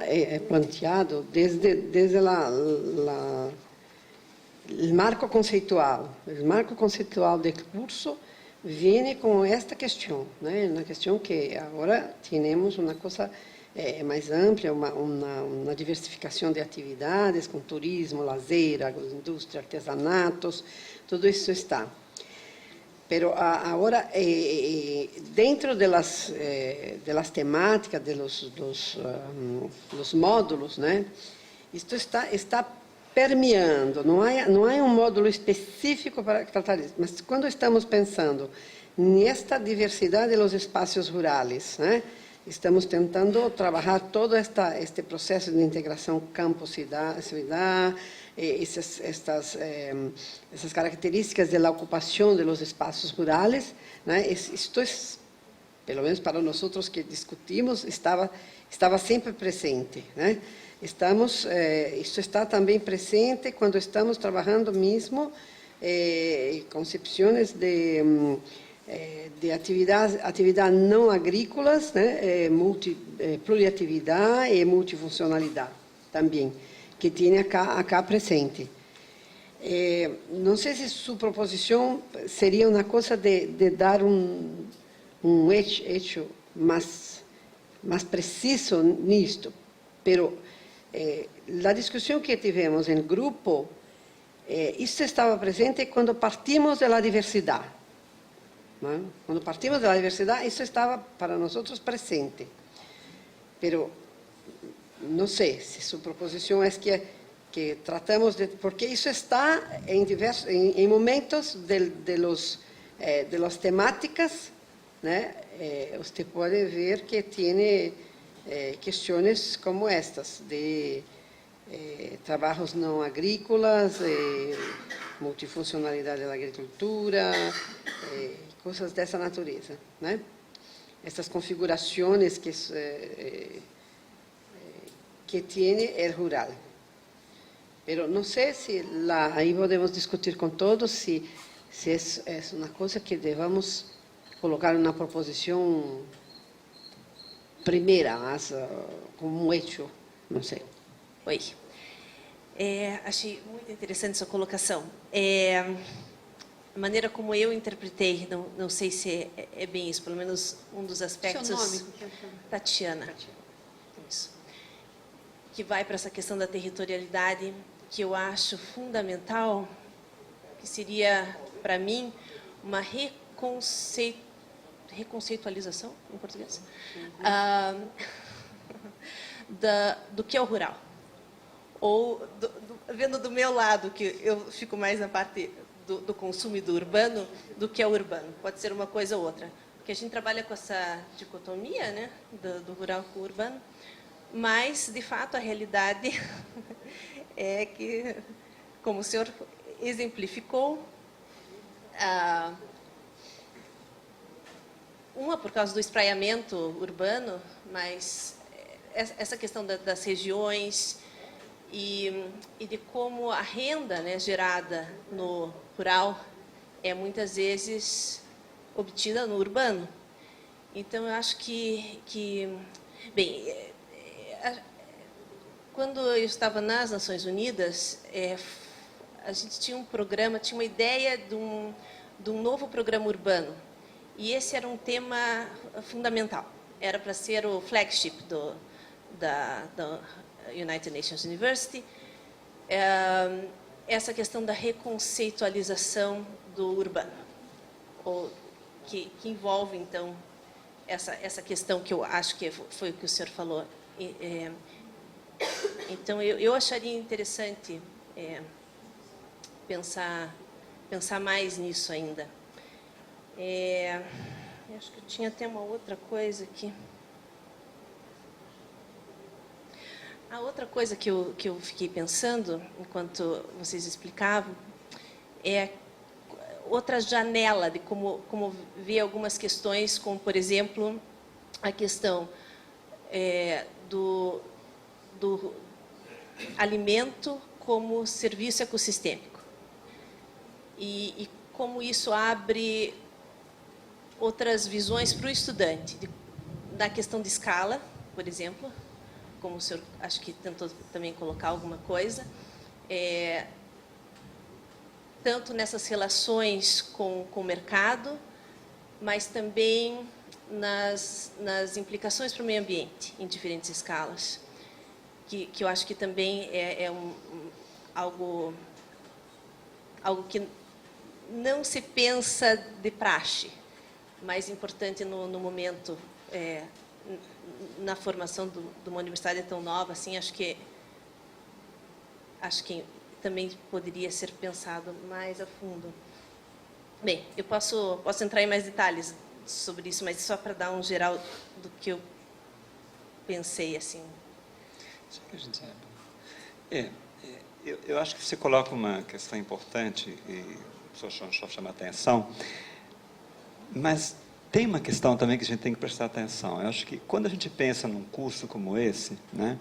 S1: planteado desde o marco conceitual. O marco conceitual do curso vem com esta questão, né? Uma questão que agora temos uma coisa mais ampla, uma diversificação de atividades, com turismo, lazer, agroindústria, artesanatos, tudo isso está. Pero ahora, dentro de las temáticas, de los módulos, né? Isto está permeando, não há um módulo específico para tratar isso, mas quando estamos pensando nesta diversidade dos espaços rurais, né? Estamos tentando trabalhar todo este processo de integração campo-cidade, essas características da ocupação dos espaços rurais, né? Isto, pelo menos para nós que discutimos, estava sempre presente, né? Isto está também presente quando estamos trabalhando mesmo concepções de atividades não agrícolas, né, pluriatividade e multifuncionalidade também, que tem acá presente. Não sei se sua proposição seria uma coisa de dar um hecho mais preciso nisto, pero a discussão que tivemos em grupo, isso estava presente quando partimos da diversidade. ¿No? Quando partimos da diversidade, isso estava para nós presente. Pero não sei se sua proposição é que tratamos de, porque isso está em momentos de las temáticas, né? Você pode ver que tem questões como estas, de trabalhos não agrícolas, multifuncionalidade da agricultura, coisas dessa natureza, né? Essas configurações que tem o rural. Pero não sei se aí podemos discutir com todos se é uma coisa que devamos colocar na proposição primeira, mas como um hecho, não sei.
S7: Oi. Achei muito interessante sua colocação. A maneira como eu interpretei, não sei se é bem isso, pelo menos um dos aspectos...
S1: Seu nome?
S7: Tatiana. Isso. Que vai para essa questão da territorialidade, que eu acho fundamental, que seria, para mim, uma reconceitualização, em português, do que é o rural. Ou, vendo do meu lado, que eu fico mais na parte do consumo e do urbano, do que é o urbano. Pode ser uma coisa ou outra. Porque a gente trabalha com essa dicotomia, né, do rural com o urbano, mas, de fato, a realidade é que, como o senhor exemplificou, uma por causa do espraiamento urbano, mas essa questão das regiões e de como a renda, né, gerada no rural é muitas vezes obtida no urbano. Então, eu acho que bem, quando eu estava nas Nações Unidas, a gente tinha um programa, tinha uma ideia de um novo programa urbano. E esse era um tema fundamental. Era para ser o flagship da United Nations University. Essa questão da reconceitualização do urbano, que envolve, então, essa questão que eu acho que foi o que o senhor falou. Então, eu acharia interessante pensar mais nisso ainda. Acho que eu tinha até uma outra coisa aqui. A outra coisa que eu fiquei pensando, enquanto vocês explicavam, é outra janela de como ver algumas questões, como, por exemplo, a questão do alimento como serviço ecossistêmico. E como isso abre outras visões para o estudante, da questão de escala, por exemplo, como o senhor acho que tentou também colocar alguma coisa, tanto nessas relações com o mercado, mas também nas implicações para o meio ambiente, em diferentes escalas, que eu acho que também é algo que não se pensa de praxe, mas importante no momento, na formação de uma universidade tão nova, assim, acho que também poderia ser pensado mais a fundo. Bem, eu posso entrar em mais detalhes sobre isso, mas só para dar um geral do que eu pensei, assim.
S2: Eu acho que você coloca uma questão importante e só chamar a atenção, mas tem uma questão também que a gente tem que prestar atenção. Eu acho que quando a gente pensa num curso como esse, né,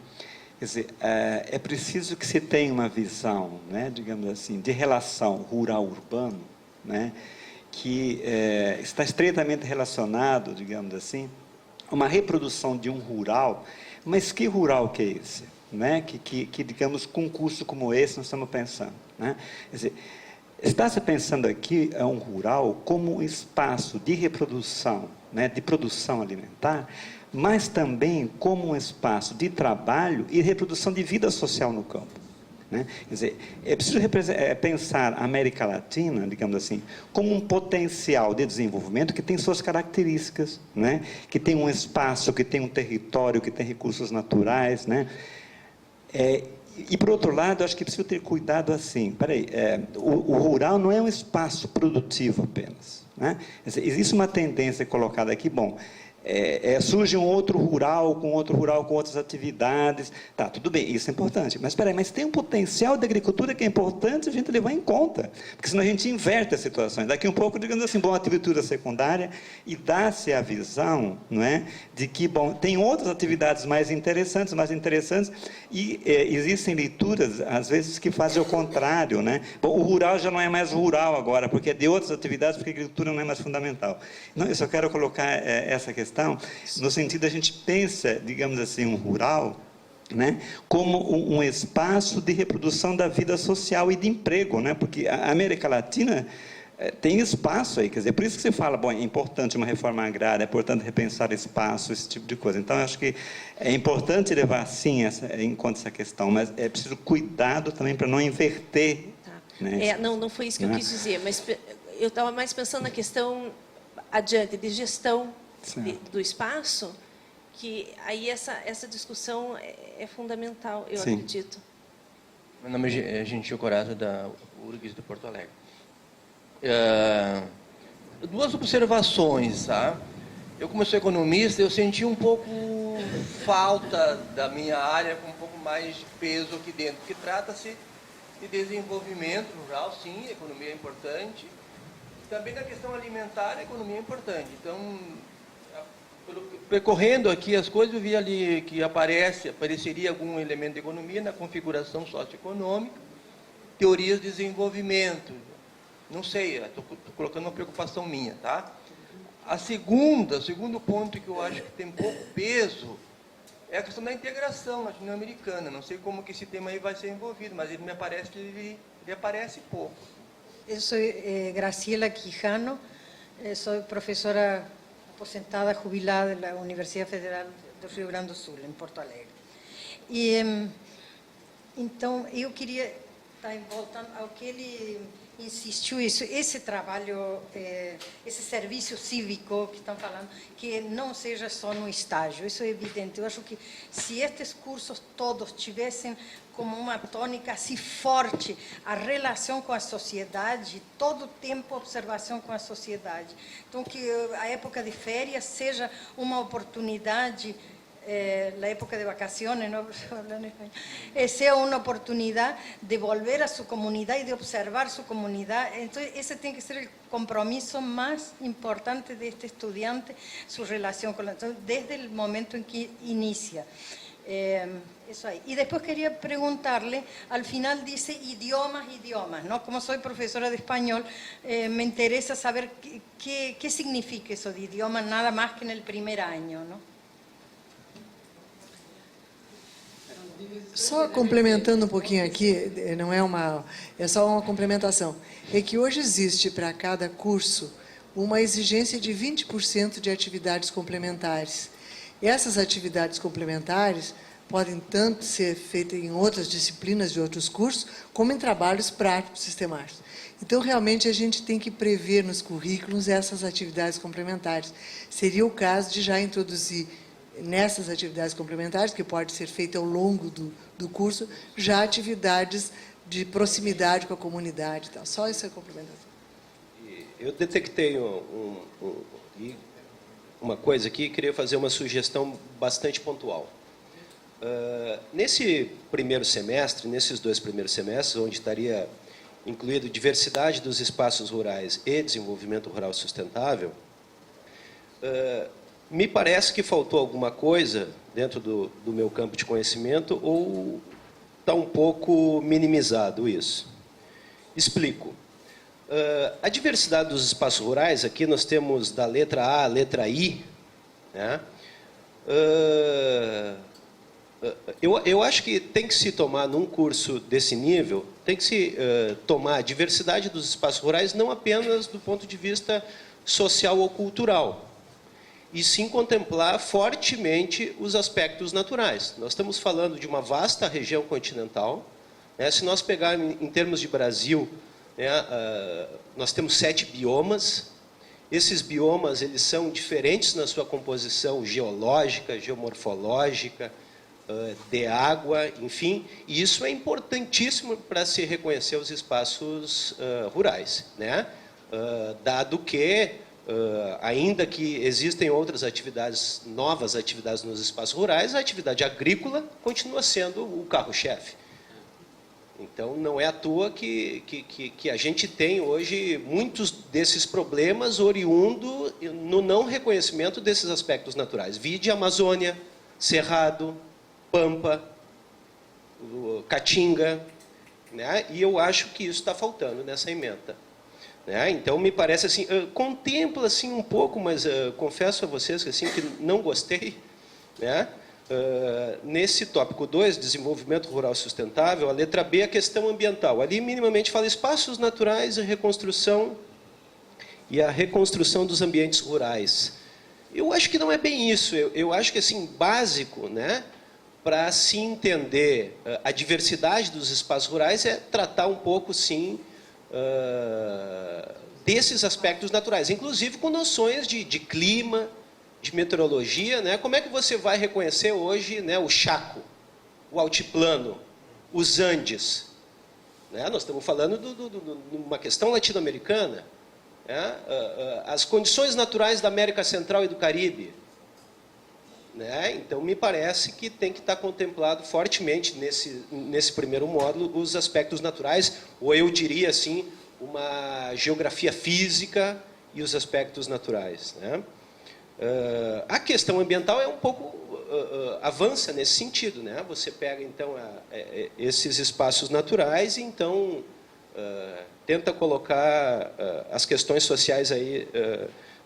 S2: quer dizer, é preciso que se tenha uma visão, né, digamos assim, de relação rural-urbano, né, que está estreitamente relacionado, digamos assim, a uma reprodução de um rural. Mas que rural que é esse? Né? Que digamos, com um curso como esse, nós estamos pensando. Né? Quer dizer, está-se pensando aqui um rural como um espaço de reprodução, né, de produção alimentar, mas também como um espaço de trabalho e reprodução de vida social no campo. Né? Quer dizer, é preciso pensar a América Latina, digamos assim, como um potencial de desenvolvimento que tem suas características, né? Que tem um espaço, que tem um território, que tem recursos naturais, né? E, por outro lado, acho que é preciso ter cuidado assim. O rural não é um espaço produtivo apenas. Né? Existe uma tendência colocada aqui, bom, surge um outro rural com outras atividades. Tá, tudo bem, isso é importante. Mas, mas tem um potencial de agricultura que é importante a gente levar em conta. Porque senão a gente inverte as situações. Daqui um pouco, digamos assim, bom, agricultura secundária, e dá-se a visão, não é, de que, bom, tem outras atividades mais interessantes, e existem leituras, às vezes, que fazem o contrário, né? Bom, o rural já não é mais rural agora, porque é de outras atividades, porque a agricultura não é mais fundamental. Não, eu só quero colocar essa questão no sentido da gente pensa, digamos assim, um rural, né, como um espaço de reprodução da vida social e de emprego, né, porque a América Latina tem espaço aí, quer dizer, por isso que você fala, bom, é importante uma reforma agrária, é importante repensar espaço, esse tipo de coisa. Então, eu acho que é importante levar, sim, em conta essa questão, mas é preciso cuidado também para não inverter.
S7: Tá.
S2: Né,
S7: não foi isso que eu quis dizer, mas eu estava mais pensando na questão adiante de gestão do espaço, que aí essa discussão é fundamental, eu acredito.
S3: Meu nome é Gentil Corato, da URGS de Porto Alegre. Duas observações, tá? Eu, como sou economista, eu senti um pouco falta da minha área com um pouco mais de peso aqui dentro, porque trata-se de desenvolvimento rural, sim, a economia é importante. Também na questão alimentar, a economia é importante. Então, percorrendo aqui as coisas, eu vi ali que apareceria algum elemento de economia na configuração socioeconômica, teorias de desenvolvimento. Não sei, estou colocando uma preocupação minha, tá? O segundo ponto que eu acho que tem pouco peso é a questão da integração latino-americana. Não sei como que esse tema aí vai ser envolvido, mas ele me parece que ele aparece pouco.
S8: Eu sou Graciela Quijano, sou professora aposentada, jubilada da Universidade Federal do Rio Grande do Sul, em Porto Alegre. E, então, eu queria estar voltando ao que ele insistiu, esse trabalho, esse serviço cívico que estão falando, que não seja só no estágio, isso é evidente. Eu acho que se estes cursos todos tivessem como uma tônica assim forte a relação com a sociedade, todo o tempo observação com a sociedade. Então, que a época de férias seja uma oportunidade, la época de vacaciones, ¿no? Sea una oportunidad de volver a su comunidad y de observar su comunidad. Entonces, ese tiene que ser el compromiso más importante de este estudiante, su relación con la... Entonces, desde el momento en que inicia. Eso ahí. Y después quería preguntarle, al final dice idiomas, ¿no? Como soy profesora de español, me interesa saber qué significa eso de idiomas, nada más que en el primer año, ¿no?
S9: Só complementando um pouquinho aqui, não é só uma complementação, é que hoje existe para cada curso uma exigência de 20% de atividades complementares. E essas atividades complementares podem tanto ser feitas em outras disciplinas de outros cursos, como em trabalhos práticos sistemáticos. Então, realmente, a gente tem que prever nos currículos essas atividades complementares. Seria o caso de já introduzir nessas atividades complementares, que pode ser feita ao longo do curso, já atividades de proximidade com a comunidade e tal. Só essa complementação.
S10: Eu detectei uma coisa aqui e queria fazer uma sugestão bastante pontual. Nesse primeiro semestre, nesses 2 primeiros semestres, onde estaria incluído diversidade dos espaços rurais e desenvolvimento rural sustentável, me parece que faltou alguma coisa dentro do meu campo de conhecimento ou está um pouco minimizado isso. Explico. A diversidade dos espaços rurais, aqui nós temos da letra A à letra I, né? Eu acho que tem que se tomar, num curso desse nível, tem que se tomar a diversidade dos espaços rurais não apenas do ponto de vista social ou cultural, e sim contemplar fortemente os aspectos naturais. Nós estamos falando de uma vasta região continental, né? Se nós pegarmos em termos de Brasil, né, nós temos 7 biomas. Esses biomas eles são diferentes na sua composição geológica, geomorfológica, de água, enfim, e isso é importantíssimo para se reconhecer os espaços rurais, né? Dado que, ainda que existem outras atividades, novas atividades nos espaços rurais, a atividade agrícola continua sendo o carro-chefe. Então, não é à toa que a gente tem hoje muitos desses problemas oriundo no não reconhecimento desses aspectos naturais. Vide Amazônia, Cerrado, Pampa, Caatinga, né? E eu acho que isso está faltando nessa ementa. Né? Então, me parece assim, contempla assim, um pouco, mas confesso a vocês que, assim, que não gostei, né? Nesse tópico 2, desenvolvimento rural sustentável, a letra B, a questão ambiental. Ali, minimamente, fala espaços naturais e a reconstrução dos ambientes rurais. Eu acho que não é bem isso. Eu acho que, assim, básico, né, para se entender a diversidade dos espaços rurais é tratar um pouco, sim, desses aspectos naturais, inclusive com noções de clima, de meteorologia, né? Como é que você vai reconhecer hoje, né, o Chaco, o altiplano, os Andes? Né? Nós estamos falando de uma questão latino-americana, né? As condições naturais da América Central e do Caribe. Né? Então, me parece que tem que estar contemplado fortemente nesse primeiro módulo os aspectos naturais, ou eu diria assim, uma geografia física e os aspectos naturais. Né? A questão ambiental é um pouco avança nesse sentido, né? Você pega então esses espaços naturais e então tenta colocar as questões sociais aí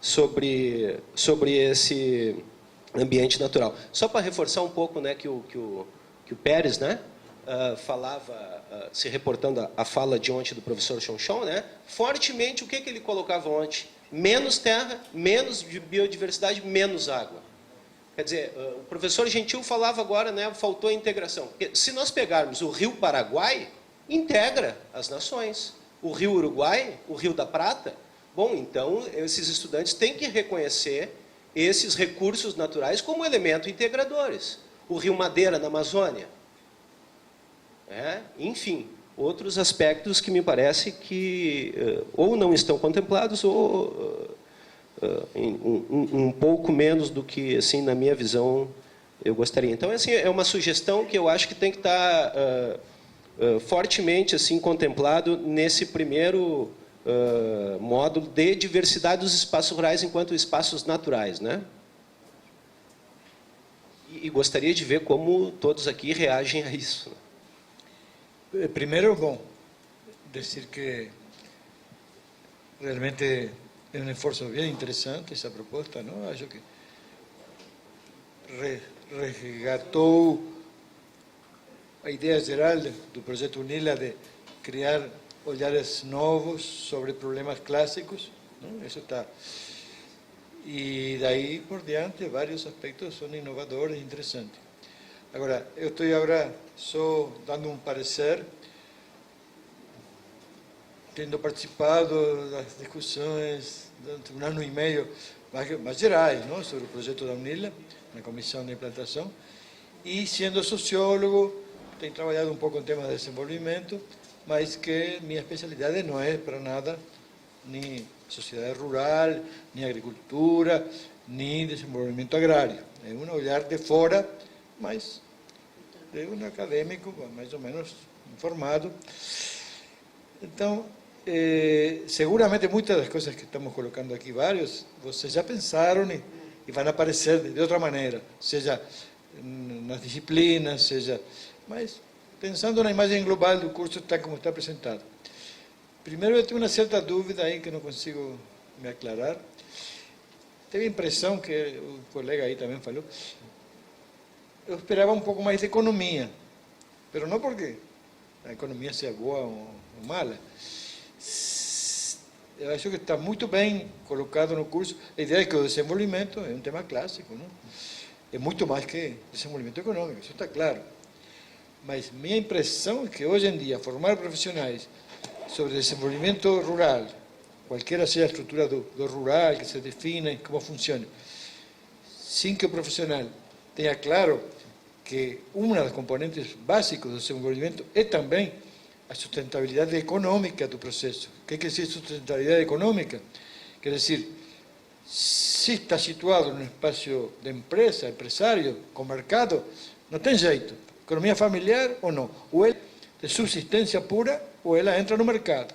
S10: sobre esse ambiente natural. Só para reforçar um pouco, né, que o Pérez, né, falava, se reportando a fala de ontem do professor Chonchon, né, fortemente o que ele colocava ontem? Menos terra, menos biodiversidade, menos água. Quer dizer, o professor Gentil falava agora, né, faltou a integração. Porque se nós pegarmos o Rio Paraguai, integra as nações. O Rio Uruguai, o Rio da Prata, bom, então esses estudantes têm que reconhecer esses recursos naturais como elementos integradores. O Rio Madeira na Amazônia. Enfim, outros aspectos que me parece que ou não estão contemplados ou um pouco menos do que, assim, na minha visão, eu gostaria. Então, assim, é uma sugestão que eu acho que tem que estar fortemente assim, contemplado nesse primeiro módulo de diversidade dos espaços rurais enquanto espaços naturais. Né? E gostaria de ver como todos aqui reagem a isso.
S11: Primero, bom, decir que realmente es un esfuerzo bien interesante esa propuesta, ¿no? Acho que resgatou a ideia geral do projeto UNILA de criar olhares novos sobre problemas clássicos, ¿no? Eso está. Y de ahí por diante vários aspectos son inovadores e interesantes. Agora, eu estou agora só dando um parecer, tendo participado das discussões durante um ano e meio mais gerais, não, sobre o projeto da UNILA, na comissão de implantação, e sendo sociólogo, tenho trabalhado um pouco em temas de desenvolvimento, mas que minha especialidade não é para nada nem sociedade rural, nem agricultura, nem desenvolvimento agrário. É um olhar de fora, mas de um acadêmico mais ou menos informado. Então, seguramente muitas das coisas que estamos colocando aqui, vários, vocês já pensaram e vão aparecer de outra maneira, seja nas disciplinas, seja... Mas pensando na imagem global do curso, tal como está apresentado. Primeiro, eu tenho uma certa dúvida aí que não consigo me aclarar. Teve a impressão que o colega aí também falou. Eu esperava um pouco mais de economia, mas não porque a economia seja boa ou mala. Eu acho que está muito bem colocado no curso a ideia de que o desenvolvimento é um tema clássico, não? É muito mais que desenvolvimento econômico, isso está claro. Mas minha impressão é que hoje em dia formar profissionais sobre desenvolvimento rural, qualquer seja a estrutura do rural, que se defina, como funciona, sem que o profissional tenha claro que uma das componentes básicos do desenvolvimento é também a sustentabilidade econômica do processo. O que quer dizer sustentabilidade econômica? Quer dizer, se está situado no espaço de empresa, empresário, com mercado, não tem jeito. Economia familiar ou não. Ou ela de subsistência pura, ou ela entra no mercado.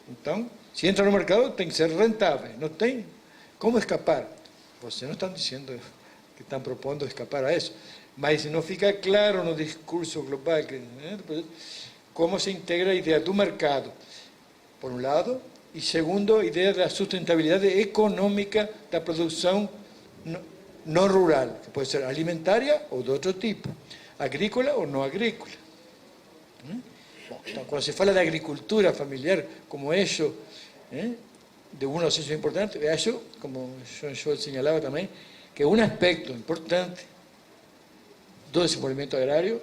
S11: Então, se entra no mercado, tem que ser rentável. Não tem como escapar. Vocês não estão dizendo que estão propondo escapar a isso, mas não fica claro no discurso global como se integra a ideia do mercado, por um lado, e segundo, a ideia da sustentabilidade econômica da produção não rural, que pode ser alimentária ou de outro tipo, agrícola ou não agrícola. Bom, então, quando se fala da agricultura familiar como eixo de um dos eixos importantes, eu acho, como o João Scholz señalava também, que um aspecto importante do desenvolvimento agrário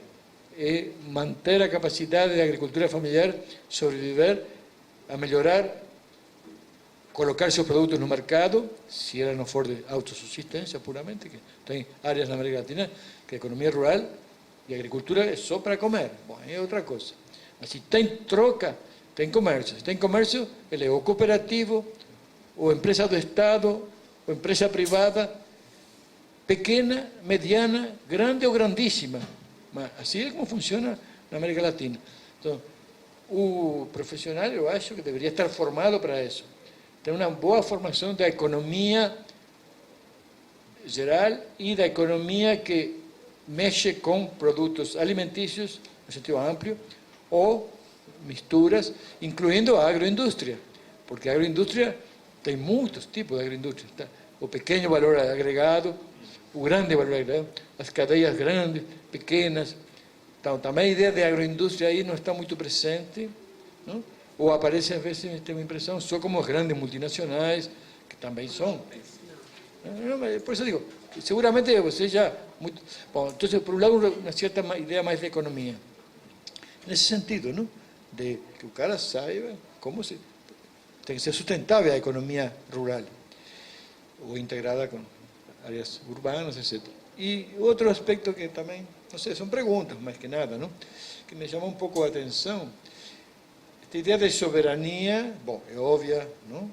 S11: é manter a capacidade da agricultura familiar sobreviver, a melhorar, colocar seus produtos no mercado, se ela não for de autossubsistência puramente, que tem áreas na América Latina que a economia rural e a agricultura é só para comer, bom, é outra coisa. Mas se tem troca, tem comércio. Se tem comércio, ele é ou cooperativo, ou empresa do Estado, ou empresa privada, pequena, mediana, grande ou grandíssima. Mas assim é como funciona na América Latina. Então, o profissional, eu acho que deveria estar formado para isso. Ter uma boa formação da economia geral e da economia que mexe com produtos alimentícios, no sentido amplo, ou misturas, incluindo a agroindústria. Porque a agroindústria tem muitos tipos de agroindústria. Tá? O pequeno valor agregado, o grande valor agregado, as cadeias grandes, pequenas. Então, também a ideia de agroindústria aí não está muito presente, não? Ou aparece, às vezes, tem uma impressão, só como as grandes multinacionais, que também são. Por isso eu digo, seguramente você já... Muito... Bom, então, por um lado, uma certa ideia mais de economia. Nesse sentido, não? De que o cara saiba como se... Tem que ser sustentável a economia rural, ou integrada com áreas urbanas, etc. E outro aspecto que também, não sei, são perguntas, mais que nada, não? Que me chamou um pouco a atenção. Esta ideia de soberania, bom, é óbvia, não?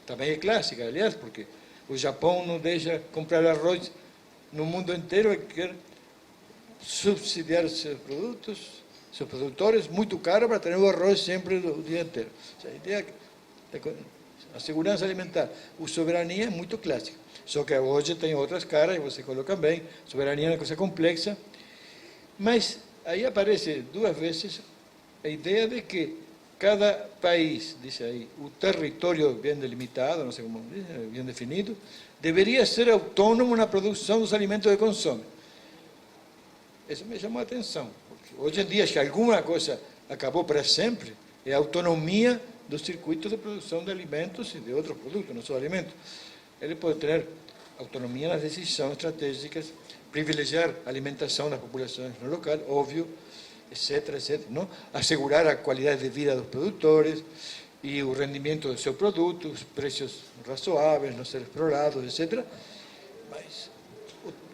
S11: Também é clássica, aliás, porque o Japão não deixa comprar arroz no mundo inteiro e quer subsidiar seus produtos, seus produtores, muito caro para ter o arroz sempre o dia inteiro. A ideia a segurança alimentar, a soberania é muito clássica. Só que hoje tem outras caras, e você coloca bem, soberania é uma coisa complexa, mas aí aparece duas vezes a ideia de que cada país, diz aí, o território bem delimitado, não sei como diz, bem definido, deveria ser autônomo na produção dos alimentos que consome. Isso me chamou a atenção, porque hoje em dia, acho que alguma coisa acabou para sempre, é a autonomia do circuito de produção de alimentos e de outros produtos, não só alimentos. Ele pode ter autonomia nas decisões estratégicas, privilegiar a alimentação das populações no local, óbvio, etc., etc., não? Assegurar a qualidade de vida dos produtores e o rendimento dos seus produtos, preços razoáveis, não ser explorados, etc. Mas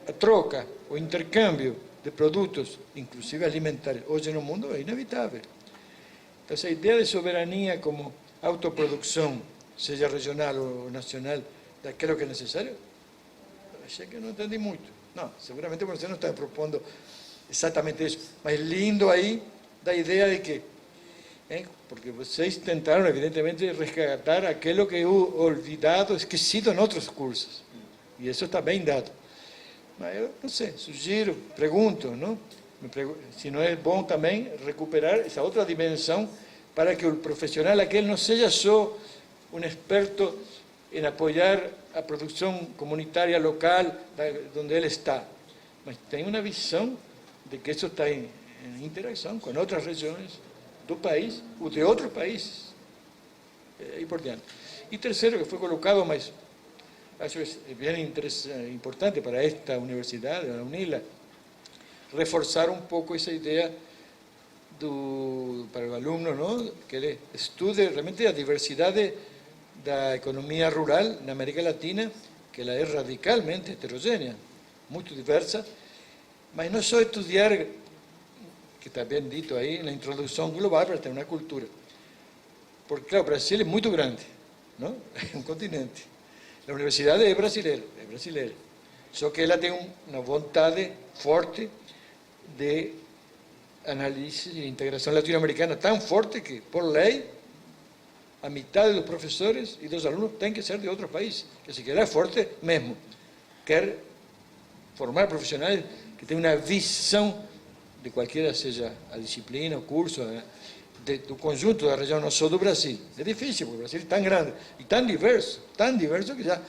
S11: a troca, o intercâmbio de produtos, inclusive alimentares, hoje no mundo é inevitável. Então, essa ideia de soberania como autoprodução, seja regional ou nacional, daquilo que é necessário, achei que não entendi muito. Não, seguramente você não está propondo exatamente isso, mas lindo aí da ideia de que, porque vocês tentaram, evidentemente, resgatar aquilo que é olvidado, esquecido em outros cursos, e isso está bem dado. Mas eu não sei, sugiro, pergunto, não? Se não é bom também recuperar essa outra dimensão para que el profesional aquel no sea solo un experto en apoyar a producción comunitaria local donde él está, mas tem una visión de que eso está en interacción con otras regiones del país o de otros países. É importante. E terceiro, que foi colocado, mas acho que é bem importante para esta universidade, a UNILA, reforçar um pouco essa ideia para o aluno, não? Que ele estude realmente a diversidade da economia rural na América Latina, que ela é radicalmente heterogênea, muito diversa, mas não só estudar, que está bem dito aí, na introdução global para ter uma cultura. Porque, claro, o Brasil é muito grande, não? É um continente. A universidade é brasileira. Só que ela tem uma vontade forte de análise e integração latino-americana tão forte que, por lei, a metade dos professores e dos alunos tem que ser de outro país, que se quer é forte mesmo. Quer formar profissionais que tenham uma visão de qualquer seja a disciplina, o curso, do conjunto da região, não só do Brasil. É difícil, porque o Brasil é tão grande e tão diverso que já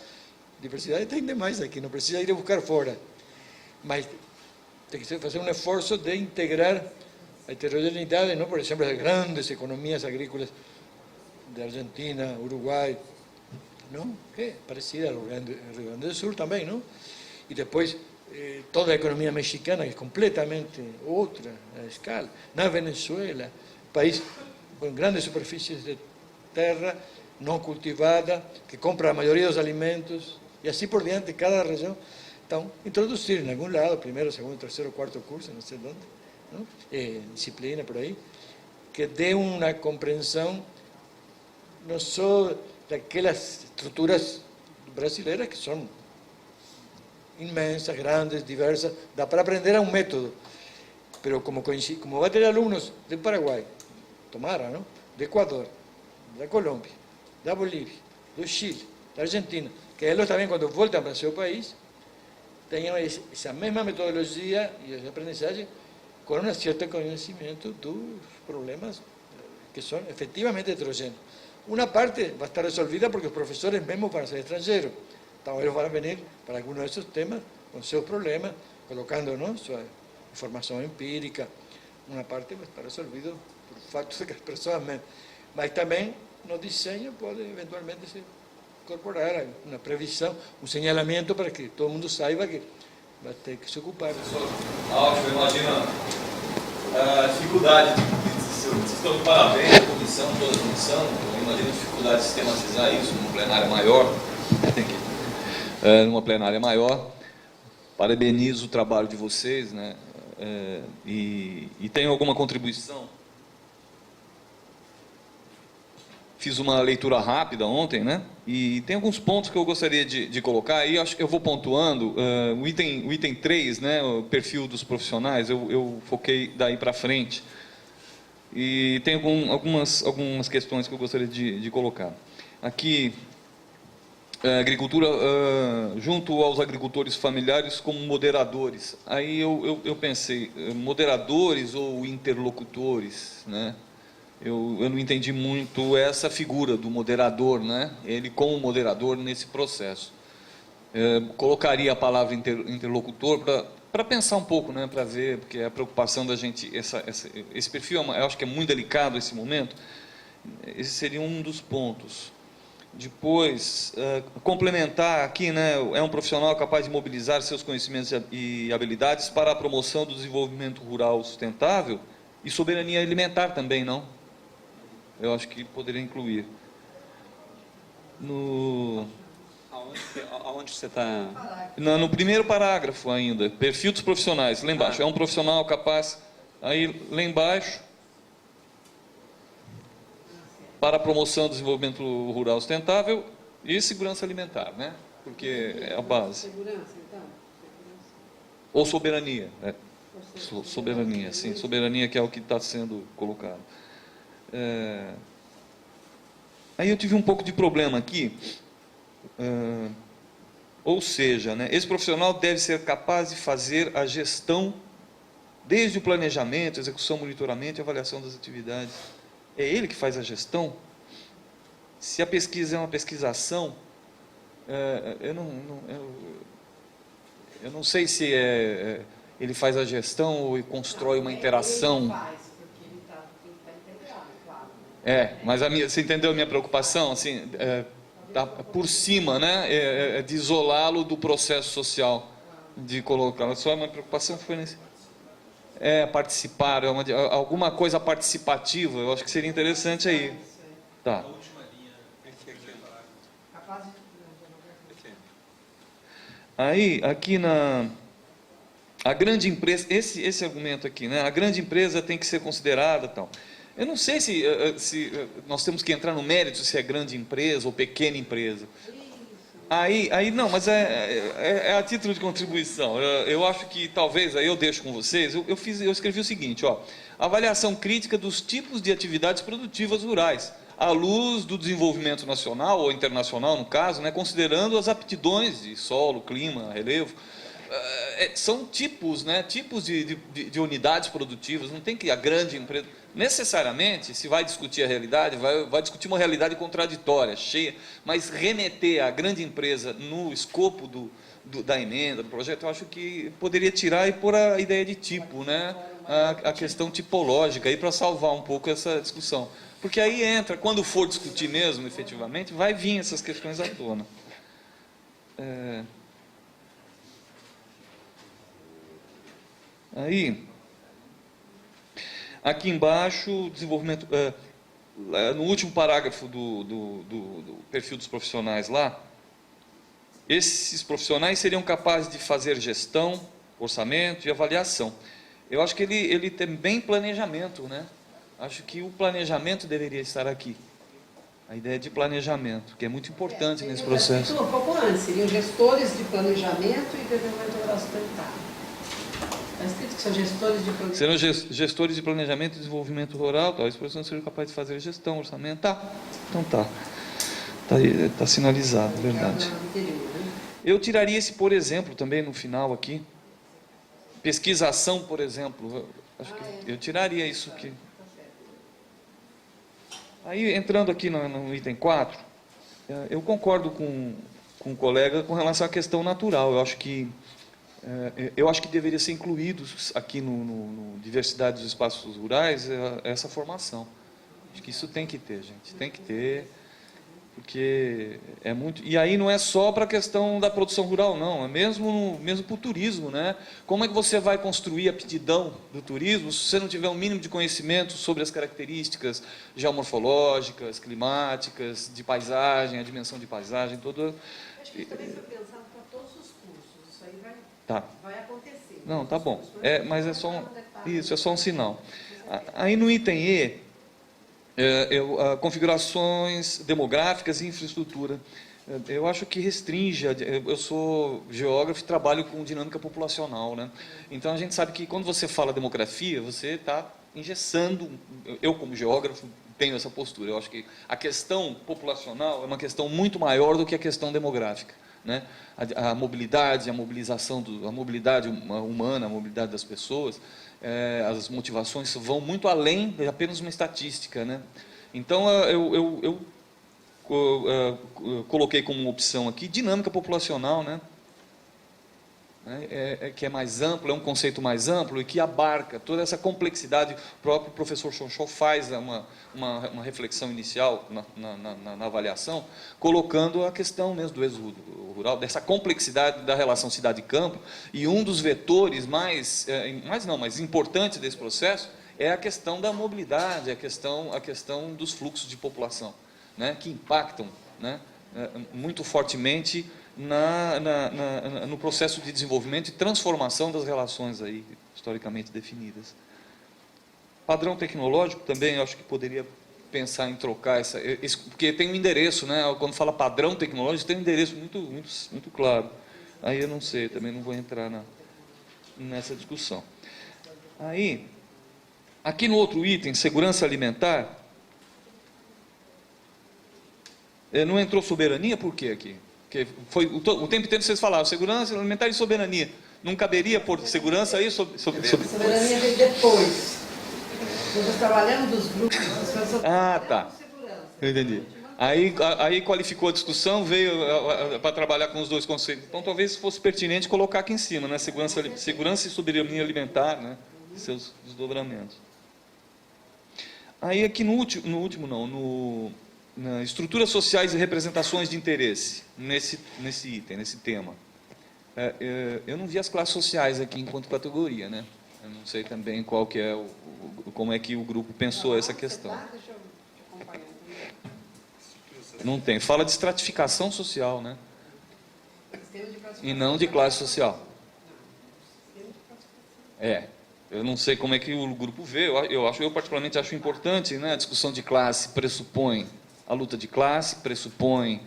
S11: diversidade tem demais aqui, não precisa ir a buscar fora. Mas tem que fazer um esforço de integrar a heterogeneidade, não? Por exemplo, as grandes economias agrícolas de Argentina, Uruguai, não? Que é parecida ao Rio Grande do Sul também, não? E depois toda a economia mexicana, que é completamente outra a escala. Na Venezuela, país com grandes superfícies de terra não cultivada, que compra a maioria dos alimentos, e assim por diante, cada região. Então, introduzir em algum lado, primeiro, segundo, terceiro, quarto curso, não sei onde, não? Disciplina por aí, que dê uma compreensão não só daquelas estruturas brasileiras, que são imensas, grandes, diversas, dá para aprender a um método, mas como vai ter alunos do Paraguai, tomara, não? Do Equador, da Colômbia, da Bolívia, do Chile, da Argentina, que eles também, quando voltam para seu país, tenham essa mesma metodologia e essa aprendizagem com um certo conhecimento dos problemas que são efetivamente heterogêneos. Uma parte vai estar resolvida porque os professores mesmo vão ser estrangeiros. Então, eles vão vir para alguns desses temas com seus problemas, colocando, não, sua informação empírica. Uma parte vai estar resolvida por fato de que as pessoas mesmo. Mas também, no desenho, pode eventualmente se incorporar uma previsão, um señalamento para que todo mundo saiba que vai ter que se ocupar.
S12: Alfa, imagina a dificuldade vocês estão de parabéns, a comissão, toda a comissão, eu imagino a dificuldade de sistematizar isso numa plenária maior, numa plenária maior. Parabenizo o trabalho de vocês, né? E tenho alguma contribuição. Fiz uma leitura rápida ontem, né? E tem alguns pontos que eu gostaria de colocar, e acho que eu vou pontuando. O item 3, né? O perfil dos profissionais, eu foquei daí para frente. E tem algumas questões que eu gostaria de colocar. Aqui, agricultura junto aos agricultores familiares como moderadores. Aí eu pensei, moderadores ou interlocutores, né? Eu não entendi muito essa figura do moderador, né? Ele como moderador nesse processo. Colocaria a palavra interlocutor para pensar um pouco, né? Para ver, porque a preocupação da gente, esse perfil, eu acho que é muito delicado esse momento. Esse seria um dos pontos. Depois, complementar aqui, né? É um profissional capaz de mobilizar seus conhecimentos e habilidades para a promoção do desenvolvimento rural sustentável e soberania alimentar também, não? Eu acho que poderia incluir.
S2: Aonde você está?
S12: No primeiro parágrafo ainda, perfil dos profissionais, lá embaixo. É um profissional capaz, aí lá embaixo, para a promoção do desenvolvimento rural sustentável e segurança alimentar, né? Porque é a base.
S1: Segurança, então?
S12: Ou soberania, né? Soberania, sim. Soberania, que é o que está sendo colocado. Aí eu tive um pouco de problema aqui. Ou seja, né, esse profissional deve ser capaz de fazer a gestão, desde o planejamento, execução, monitoramento e avaliação das atividades. é ele que faz a gestão? Se a pesquisa é uma pesquisação, eu não sei se ele faz a gestão ou constrói uma interação.
S1: Ele faz, porque ele tem que estar integrado, claro.
S12: Mas você entendeu a minha preocupação? Assim, tá por cima, né? De isolá-lo do processo social, de colocá-lo. Só uma preocupação foi nesse. Participar, alguma coisa participativa, eu acho que seria interessante aí. Tá. Aí, aqui a grande empresa, esse argumento aqui, né? A grande empresa tem que ser considerada, tal. Eu não sei se nós temos que entrar no mérito se é grande empresa ou pequena empresa. Aí não, mas é a título de contribuição. Eu acho que talvez, aí eu deixo com vocês, eu escrevi o seguinte, ó, avaliação crítica dos tipos de atividades produtivas rurais, à luz do desenvolvimento nacional ou internacional, no caso, né, considerando as aptidões de solo, clima, relevo. São tipos, né, tipos de unidades produtivas, não tem que a grande empresa... Necessariamente, se vai discutir a realidade, vai discutir uma realidade contraditória, cheia, mas remeter a grande empresa no escopo da emenda, do projeto, eu acho que poderia tirar e pôr a ideia de tipo, né, a questão tipológica, para salvar um pouco essa discussão. Porque aí entra, quando for discutir mesmo, efetivamente, vai vir essas questões à tona. Aí... Aqui embaixo, desenvolvimento, no último parágrafo do perfil dos profissionais lá, esses profissionais seriam capazes de fazer gestão, orçamento e avaliação. Eu acho que ele tem bem planejamento, né? Acho que o planejamento deveria estar aqui. A ideia de planejamento, que é muito importante nesse processo.
S1: Um pouco antes, seriam gestores de planejamento e desenvolvimento rural sustentável. Está escrito que são gestores de planejamento.
S12: Serão gestores de planejamento e desenvolvimento rural, talvez os profissionais sejam capazes de fazer gestão, orçamento. Tá. Então tá sinalizado, verdade. Eu tiraria esse, por exemplo, também no final aqui. Pesquisação, por exemplo. Acho que eu tiraria isso aqui. Aí, entrando aqui no item 4, eu concordo com o colega com relação à questão natural. Eu acho que deveria ser incluídos aqui no diversidade dos espaços rurais essa formação. Acho que isso tem que ter, gente. Tem que ter, porque é muito... E aí não é só para a questão da produção rural, não. É mesmo para o turismo, né? Como é que você vai construir a aptidão do turismo se você não tiver um mínimo de conhecimento sobre as características geomorfológicas, climáticas, de paisagem, a dimensão de paisagem, toda...
S1: Acho que também foi pensado para todos os cursos. Isso aí vai acontecer.
S12: Não, tá bom. Mas é só um sinal. Aí no item E, configurações demográficas e infraestrutura. Eu acho que restringe. Eu sou geógrafo e trabalho com dinâmica populacional, né? Então a gente sabe que quando você fala demografia, você está engessando. Eu, como geógrafo, tenho essa postura. Eu acho que a questão populacional é uma questão muito maior do que a questão demográfica, né? A mobilidade, a mobilização, a mobilidade humana, a mobilidade das pessoas, as motivações vão muito além de apenas uma estatística, né? Então, eu coloquei como opção aqui dinâmica populacional, né? Que é mais amplo, é um conceito mais amplo e que abarca toda essa complexidade. O próprio professor Chonchon faz uma reflexão inicial na avaliação, colocando a questão mesmo do êxodo rural, dessa complexidade da relação cidade-campo, e um dos vetores mais importantes desse processo é a questão da mobilidade, a questão dos fluxos de população, né, que impactam, né, muito fortemente no processo de desenvolvimento e transformação das relações aí, historicamente definidas. Padrão tecnológico também, eu acho que poderia pensar em trocar porque tem um endereço, né? Quando fala padrão tecnológico, tem um endereço muito claro. Aí eu não sei, também não vou entrar nessa discussão. Aí, aqui no outro item, segurança alimentar, não entrou soberania, por quê aqui? Porque foi o tempo inteiro vocês falavam segurança alimentar e soberania. Não caberia por segurança aí? Soberania
S1: veio depois. Nós trabalhamos dos grupos, as pessoas
S12: Ah, tá.
S1: com segurança.
S12: Eu entendi. Aí qualificou a discussão, veio para trabalhar com os dois conceitos. Então, talvez fosse pertinente colocar aqui em cima, né? Segurança e soberania alimentar, né? Seus desdobramentos. Aí aqui na estruturas sociais e representações de interesse, nesse item, nesse tema. Eu não vi as classes sociais aqui enquanto categoria, né? Eu não sei também qual que é como é que o grupo pensou essa questão.
S1: Deixa eu acompanhar.
S12: Não tem. Fala de estratificação social, né? E não de classe social. Eu não sei como é que o grupo vê. Eu particularmente acho importante, né? A discussão de classe pressupõe a luta de classe, pressupõe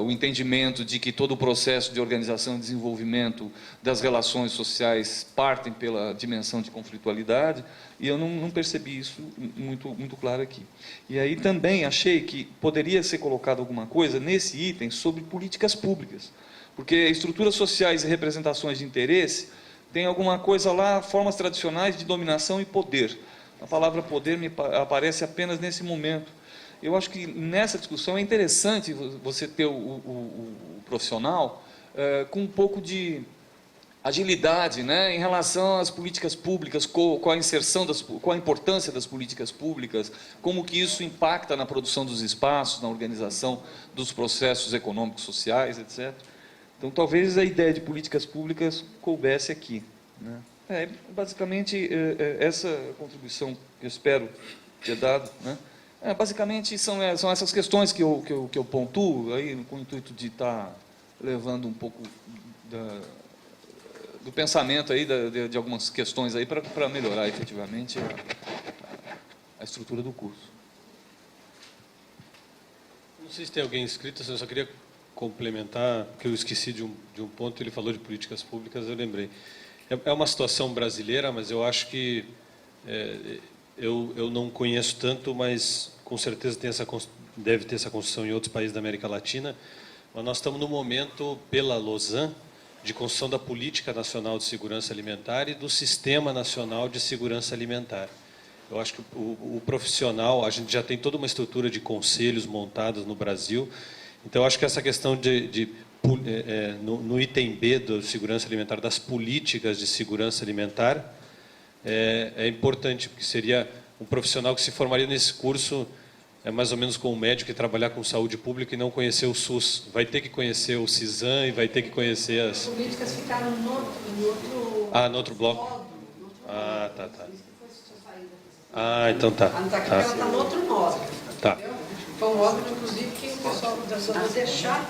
S12: o entendimento de que todo o processo de organização e desenvolvimento das relações sociais partem pela dimensão de conflitualidade, e eu não percebi isso muito claro aqui. E aí também achei que poderia ser colocado alguma coisa nesse item sobre políticas públicas, porque estruturas sociais e representações de interesse tem alguma coisa lá, formas tradicionais de dominação e poder. A palavra poder me aparece apenas nesse momento. Eu acho que nessa discussão é interessante você ter o profissional com um pouco de agilidade, né, em relação às políticas públicas, com a inserção, com a importância das políticas públicas, como que isso impacta na produção dos espaços, na organização dos processos econômicos, sociais, etc. Então, talvez a ideia de políticas públicas coubesse aqui, né? Basicamente, essa contribuição que eu espero ter dado, né? Basicamente, são essas questões que eu pontuo, aí, com o intuito de estar levando um pouco do pensamento aí, de algumas questões aí, para melhorar efetivamente a estrutura do curso.
S13: Não sei se tem alguém inscrito, eu só queria complementar, porque eu esqueci de um ponto, ele falou de políticas públicas, eu lembrei. É uma situação brasileira, mas eu acho que eu não conheço tanto, mas com certeza deve ter essa construção em outros países da América Latina. Mas nós estamos no momento, pela Lausanne, de construção da Política Nacional de Segurança Alimentar e do Sistema Nacional de Segurança Alimentar. Eu acho que o profissional, a gente já tem toda uma estrutura de conselhos montados no Brasil, então eu acho que essa questão no item B da segurança alimentar, das políticas de segurança alimentar, é importante, porque seria um profissional que se formaria nesse curso, mais ou menos como um médico que trabalhar com saúde pública e não conhecer o SUS. Vai ter que conhecer o CISAM e vai ter que conhecer as...
S1: As políticas ficaram no outro...
S13: Ah, no outro bloco? Ah, tá. Ah, então tá.
S1: Ela está no outro módulo.
S13: Tá.
S1: Foi um módulo, inclusive, que o pessoal vou deixar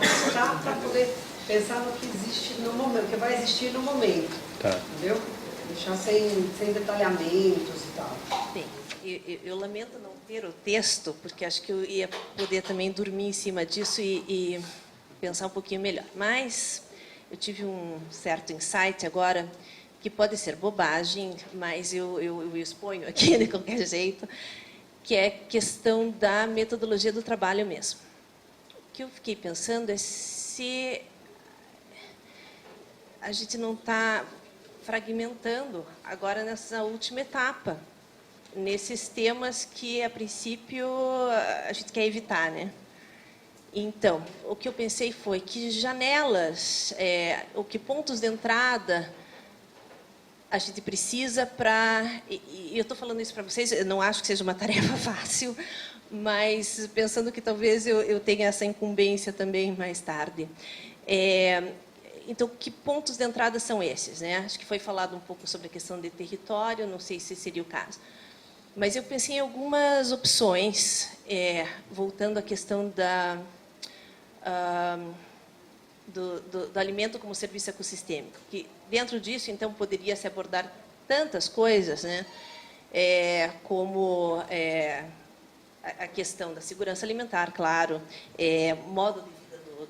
S1: para poder pensar no que existe no momento, que vai existir no momento.
S13: Tá.
S1: Entendeu? Deixar sem detalhamentos e tal.
S7: Bem, eu lamento não ter o texto, porque acho que eu ia poder também dormir em cima disso e pensar um pouquinho melhor. Mas eu tive um certo insight agora, que pode ser bobagem, mas eu exponho aqui de qualquer jeito, que é questão da metodologia do trabalho mesmo. O que eu fiquei pensando é se a gente não está fragmentando agora nessa última etapa, nesses temas que, a princípio, a gente quer evitar, né? Então, o que eu pensei foi que janelas, ou que pontos de entrada a gente precisa para... E eu estou falando isso para vocês, eu não acho que seja uma tarefa fácil, mas pensando que talvez eu tenha essa incumbência também mais tarde. Então, que pontos de entrada são esses, né? Acho que foi falado um pouco sobre a questão de território, não sei se seria o caso. Mas eu pensei em algumas opções, voltando à questão do alimento como serviço ecossistêmico, que dentro disso, então, poderia se abordar tantas coisas, né? Como a questão da segurança alimentar, claro, modo de vida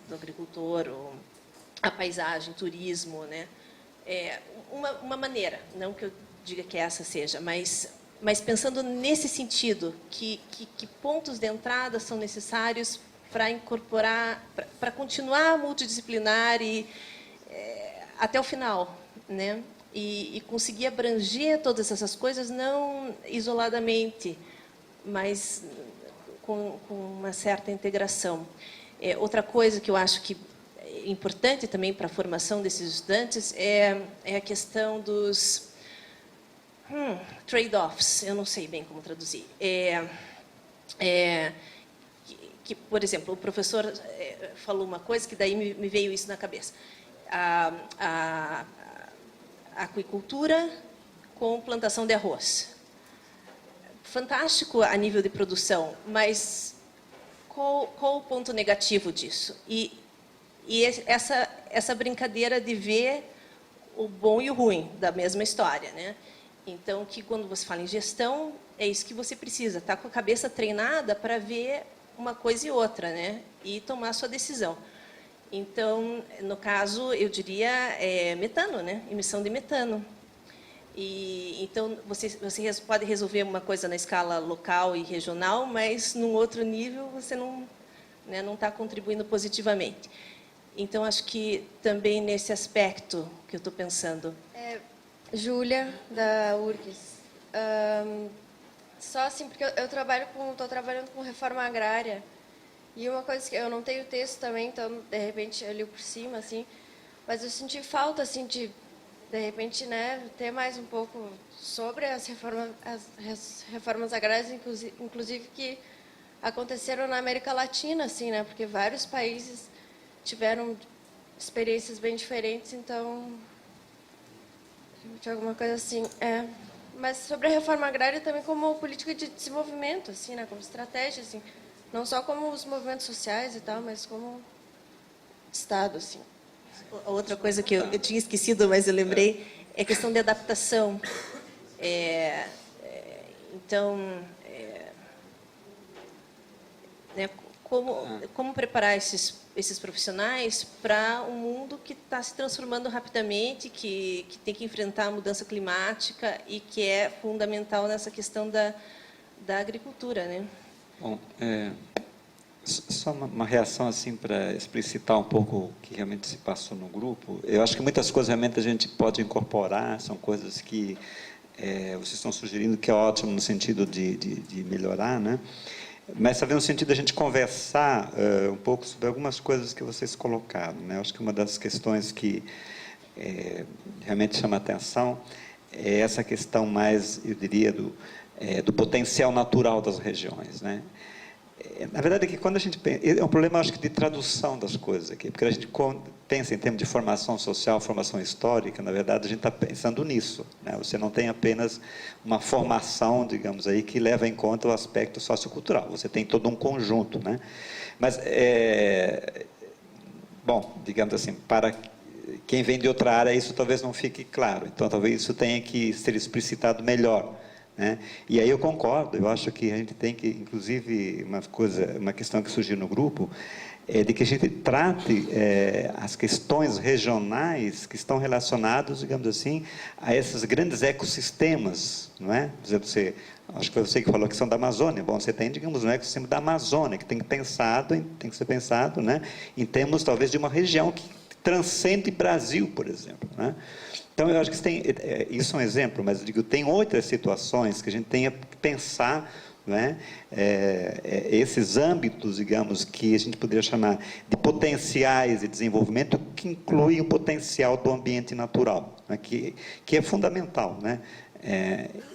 S7: do agricultor, a paisagem, turismo, né? Uma maneira, não que eu diga que essa seja, mas pensando nesse sentido, que pontos de entrada são necessários para incorporar, para continuar multidisciplinar e até o final, né? e conseguir abranger todas essas coisas, não isoladamente, mas com uma certa integração. Outra coisa que eu acho que é importante também para a formação desses estudantes é a questão dos trade-offs, eu não sei bem como traduzir. Que, por exemplo, o professor falou uma coisa que daí me veio isso na cabeça. A aquicultura com plantação de arroz. Fantástico a nível de produção, mas qual o ponto negativo disso? E essa brincadeira de ver o bom e o ruim da mesma história, né? Então, que quando você fala em gestão, é isso que você precisa, estar com a cabeça treinada para ver uma coisa e outra, né? E tomar a sua decisão. Então, no caso, eu diria metano, né? Emissão de metano. Então, você pode resolver uma coisa na escala local e regional, mas, num outro nível, você não está contribuindo positivamente. Então, acho que também nesse aspecto que eu estou pensando.
S14: Júlia, da URGS. Só assim, porque eu estou trabalhando com reforma agrária, e uma coisa que eu não tenho texto também, então, de repente, eu li por cima, assim, mas eu senti falta, assim, de repente, né, ter mais um pouco sobre as reformas agrárias, inclusive que aconteceram na América Latina, assim, né, porque vários países tiveram experiências bem diferentes, então, de alguma coisa assim, Mas sobre a reforma agrária também como política de desenvolvimento, assim, né, como estratégia, assim, não só como os movimentos sociais e tal, mas como Estado, assim.
S7: Outra coisa que eu tinha esquecido, mas eu lembrei, é a questão de adaptação. Então, né, como preparar esses profissionais para um mundo que está se transformando rapidamente, que tem que enfrentar a mudança climática e que é fundamental nessa questão da agricultura, né?
S2: Bom, só uma reação assim para explicitar um pouco o que realmente se passou no grupo. Eu acho que muitas coisas realmente a gente pode incorporar, são coisas que vocês estão sugerindo que é ótimo no sentido de melhorar, né? Mas também no sentido de a gente conversar um pouco sobre algumas coisas que vocês colocaram, né? Eu acho que uma das questões que realmente chama a atenção é essa questão mais, eu diria, do potencial natural das regiões, né? Na verdade, é que quando a gente pensa, é um problema, acho que, de tradução das coisas aqui, porque a gente pensa em termos de formação social, formação histórica, na verdade, a gente está pensando nisso, né? Você não tem apenas uma formação, digamos aí, que leva em conta o aspecto sociocultural, você tem todo um conjunto, né? Mas, bom, digamos assim, para quem vem de outra área, isso talvez não fique claro, então talvez isso tenha que ser explicitado melhor, né? E aí eu concordo, eu acho que a gente tem que, inclusive, uma questão que surgiu no grupo, de que a gente trate as questões regionais que estão relacionadas, digamos assim, a esses grandes ecossistemas, não é? Por exemplo, acho que foi você que falou a questão da Amazônia. Bom, você tem, digamos, um ecossistema da Amazônia, que tem que ser pensado, né, em termos, talvez, de uma região que transcende Brasil, por exemplo, né? Então, eu acho que isso é um exemplo, mas eu digo, tem outras situações que a gente tem que pensar, né, esses âmbitos, digamos, que a gente poderia chamar de potenciais de desenvolvimento, que incluem o potencial do ambiente natural, né, que é fundamental, né?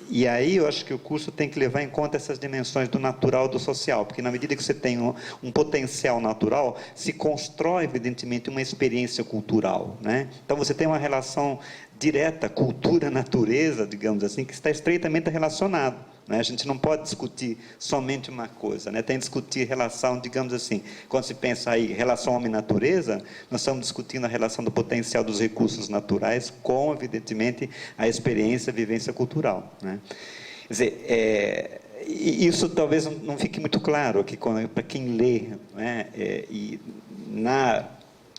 S2: E aí eu acho que o curso tem que levar em conta essas dimensões do natural e do social, porque na medida que você tem um potencial natural, se constrói, evidentemente, uma experiência cultural, né? Então, você tem uma relação direta, cultura-natureza, digamos assim, que está estreitamente relacionado, né? A gente não pode discutir somente uma coisa, né? Tem que discutir relação, digamos assim, quando se pensa aí, relação homem-natureza, nós estamos discutindo a relação do potencial dos recursos naturais com, evidentemente, a experiência, a vivência cultural, né? Quer dizer, isso talvez não fique muito claro aqui para quem lê, né?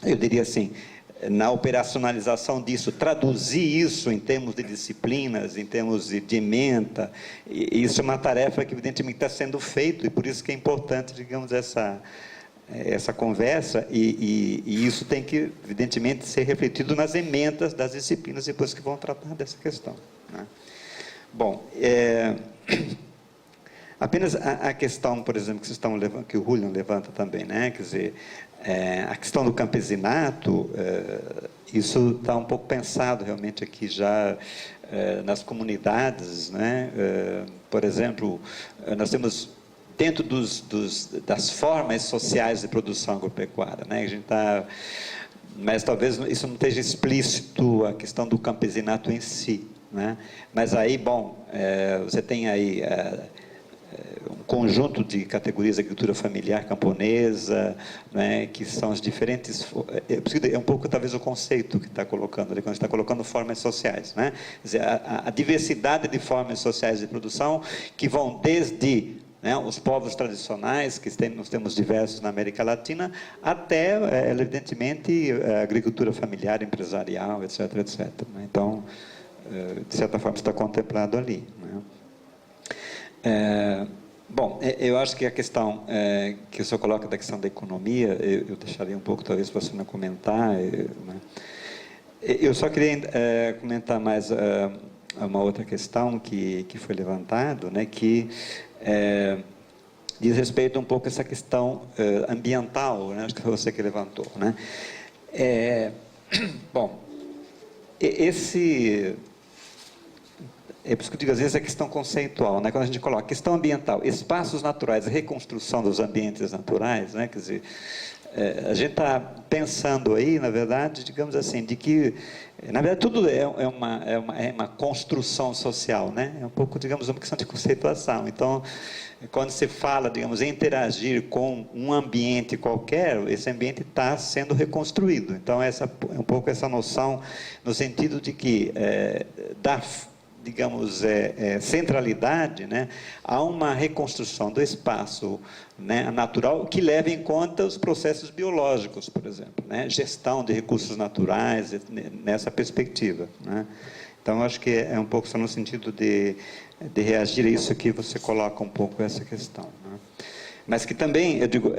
S2: Eu diria assim, na operacionalização disso, traduzir isso em termos de disciplinas, em termos de ementa, isso é uma tarefa que, evidentemente, está sendo feita, e por isso que é importante, digamos, essa conversa, e isso tem que, evidentemente, ser refletido nas emendas das disciplinas depois que vão tratar dessa questão, né? Bom, apenas a questão, por exemplo, que o Julian levanta também, né? Quer dizer, a questão do campesinato, isso está um pouco pensado realmente aqui já nas comunidades, né? Por exemplo, nós temos dentro das formas sociais de produção agropecuária, né? A gente está, mas talvez isso não esteja explícito a questão do campesinato em si, né? Mas aí, bom, você tem aí um conjunto de categorias de agricultura familiar camponesa, né, que são as diferentes... É um pouco, talvez, o conceito que está colocando ali, quando está colocando formas sociais, né? Quer dizer, a diversidade de formas sociais de produção que vão desde, né, os povos tradicionais, que nós temos diversos na América Latina, até, evidentemente, a agricultura familiar, empresarial, etc., etc., né? Então, de certa forma, está contemplado ali, né? Bom, eu acho que a questão que o senhor coloca da questão da economia, eu deixaria um pouco, talvez, para você não comentar, né? Eu só queria comentar mais uma outra questão que foi levantado, né, que diz respeito um pouco a essa questão ambiental, né? Acho que foi você que levantou, né? Bom, é por isso que eu digo, às vezes, a questão conceitual, né? Quando a gente coloca questão ambiental, espaços naturais, reconstrução dos ambientes naturais, né? Quer dizer, a gente está pensando aí, na verdade, digamos assim, de que, na verdade, tudo é uma construção social, né? É um pouco, digamos, uma questão de conceituação. Então, quando se fala, digamos, em interagir com um ambiente qualquer, esse ambiente está sendo reconstruído. Então, é um pouco essa noção, no sentido de que digamos, centralidade, né, a uma reconstrução do espaço, né, natural, que leva em conta os processos biológicos, por exemplo, né, gestão de recursos naturais, nessa perspectiva, né. Então, acho que é um pouco só no sentido de reagir a isso que você coloca um pouco essa questão, né. Mas que também, eu digo,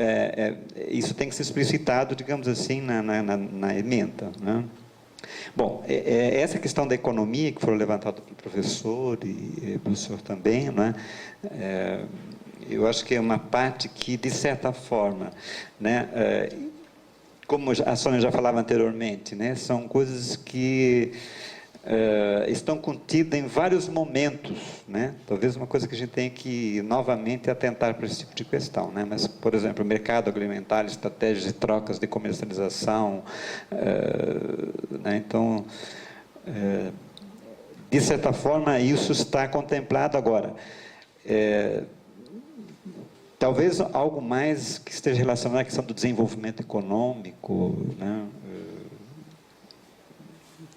S2: isso tem que ser explicitado, digamos assim, na ementa, né. Bom, essa questão da economia que foi levantada pelo professor e pelo senhor também, né, eu acho que é uma parte que, de certa forma, né, como a Sônia já falava anteriormente, né, são coisas que estão contidas em vários momentos, né? Talvez uma coisa que a gente tem que, novamente, atentar para esse tipo de questão, né? Mas, por exemplo, o mercado agroalimentar, estratégias de trocas de comercialização, né? Então, de certa forma, isso está contemplado agora. Talvez algo mais que esteja relacionado à questão do desenvolvimento econômico, né?